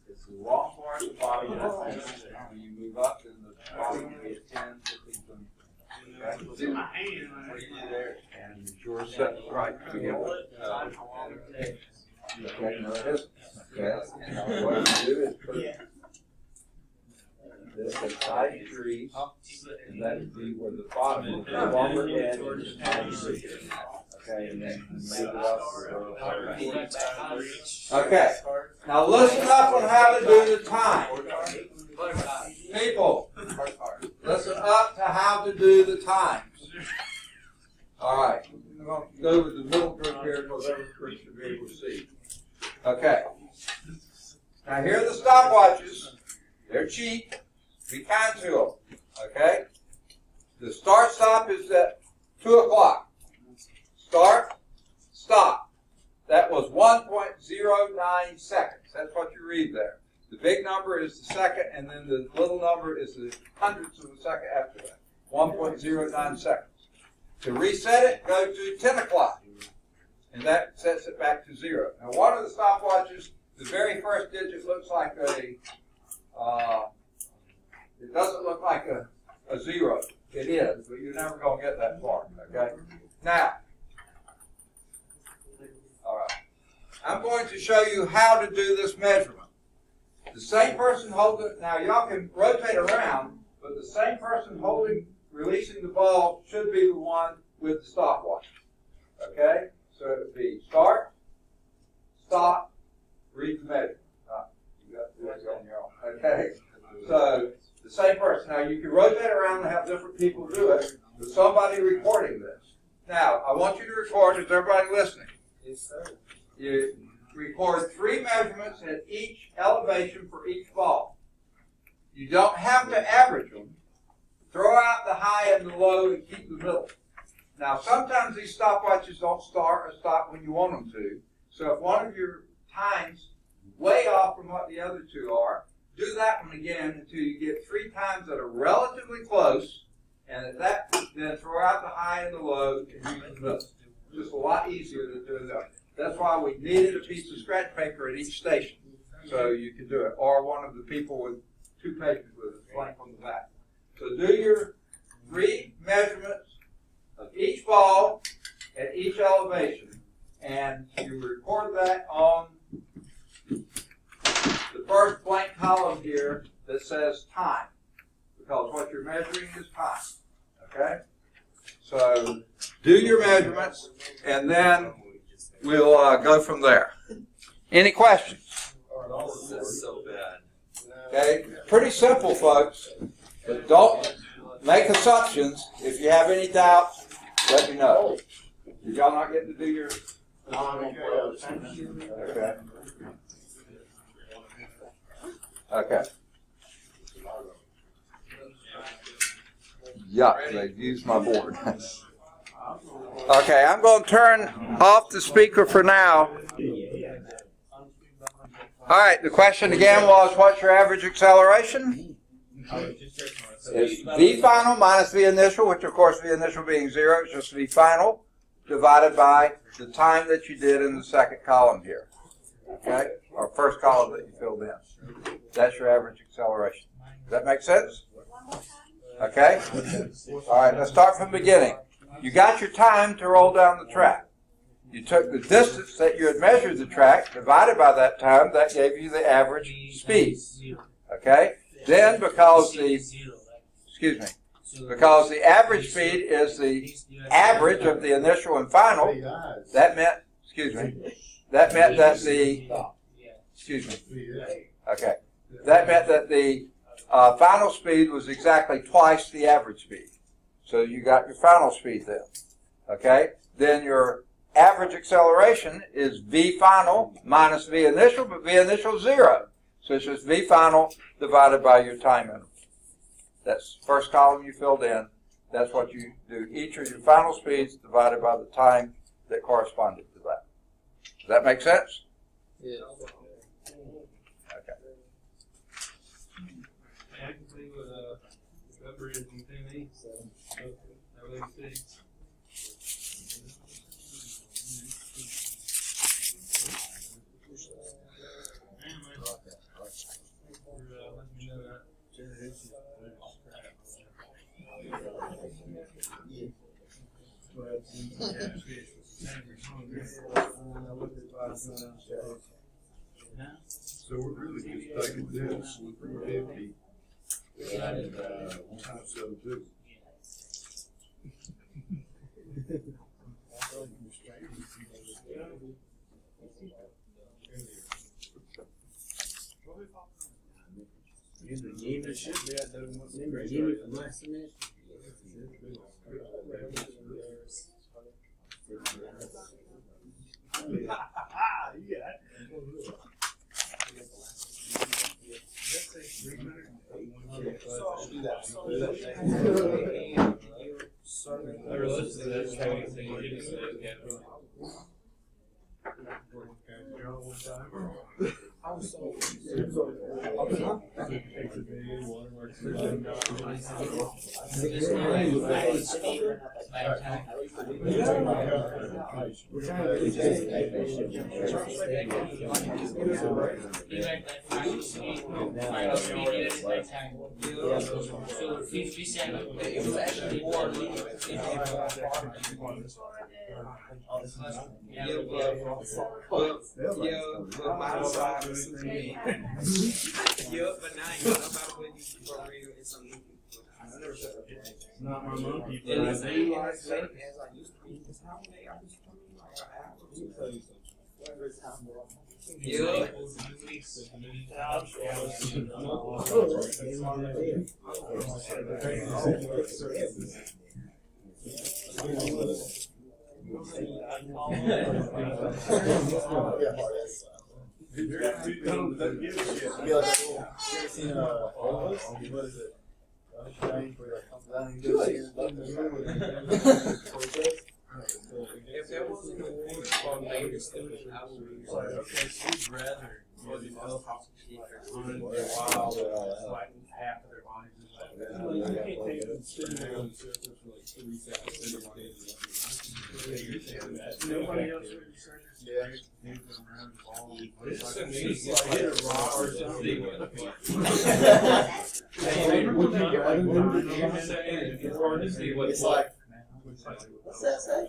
It's the long part of the body. When you move up, then the body will get 10, 15, 20. It's in my hand. And your set right together. Okay, no, it isn't. Okay, and what you do is put this at side 3, and that would be where the bottom is, the longer edge is side 3. Okay, and then move it up. Okay, now listen up on how to do the time. People, listen up to how to do the times. All right, I'm going to go with the middle group here because everybody should be able to see. Okay. Now here are the stopwatches. They're cheap. Be kind to them. Okay? The start-stop is at 2 o'clock. Start, stop. that was 1.09 seconds. That's what you read there. The big number is the second, and then the little number is the hundredths of a second after that. 1.09 seconds. To reset it, go to 10 o'clock, and that sets it back to 0. Now, one of the stopwatches, the very first digit looks like it doesn't look like a 0. It is, but you're never going to get that far, okay? Now, all right, I'm going to show you how to do this measurement. The same person holding it, now y'all can rotate around, but the same person releasing the ball should be the one with the stopwatch. Okay? So it would be start, stop, read the measurement. You got to do it on your own. Okay? So the same person. Now you can rotate around and have different people do it, but somebody recording this. Now, I want you to record, is everybody listening? Yes, sir. You record 3 measurements at each elevation for each ball. You don't have to average them. Throw out the high and the low and keep the middle. Now, sometimes these stopwatches don't start or stop when you want them to. So if one of your times way off from what the other 2 are, do that one again until you get 3 times that are relatively close. And at that, then throw out the high and the low and use the middle. Just a lot easier to do that. That's why we needed a piece of scratch paper at each station, so you can do it. Or one of the people with 2 pages with a blank on the back. So do your 3 measurements of each ball at each elevation, and you record that on the first blank column here that says time, because what you're measuring is time. Okay? So do your measurements, and then we'll go from there. Any questions? This is so bad. Okay, pretty simple, folks. But don't make assumptions. If you have any doubts, let me know. Did y'all not get to do your? Okay. Okay. Yuck, they've used my board. Okay, I'm going to turn off the speaker for now. All right, the question again was, what's your average acceleration? It's V final minus V initial, which of course V initial being 0 is just V final, divided by the time that you did in the second column here. Okay? Or first column that you filled in. That's your average acceleration. Does that make sense? Okay? All right, let's start from the beginning. You got your time to roll down the track. You took the distance that you had measured the track, divided by that time, that gave you the average speed. Okay? Then because the average speed is the average of the initial and final, that meant that meant that the final speed was exactly twice the average speed. So you got your final speed then. Okay? Then your average acceleration is V final minus V initial, but V initial is 0. So it's just V final divided by your time interval. That's the first column you filled in. That's what you do. Each of your final speeds divided by the time that corresponded to that. Does that make sense? Yeah. Okay. I can see what rubber is in 10 so everything fixed. So we're really just taking this with 350 and 172. It should be at the remember from last semester. all one time. It was actually more but my side was me. Yeah, but now you know about what you for real is something. I never said that. Not my monkey. It is as I used to be. This how they are just coming like an If there wasn't a thing called native student, I would rather Like half of their bodies is like, you can't take it and sit there on the surface for like 3 seconds. Nobody else would research. Yeah. It's like hit a rock or something. It's hard to see what's It's like, what's what's that say?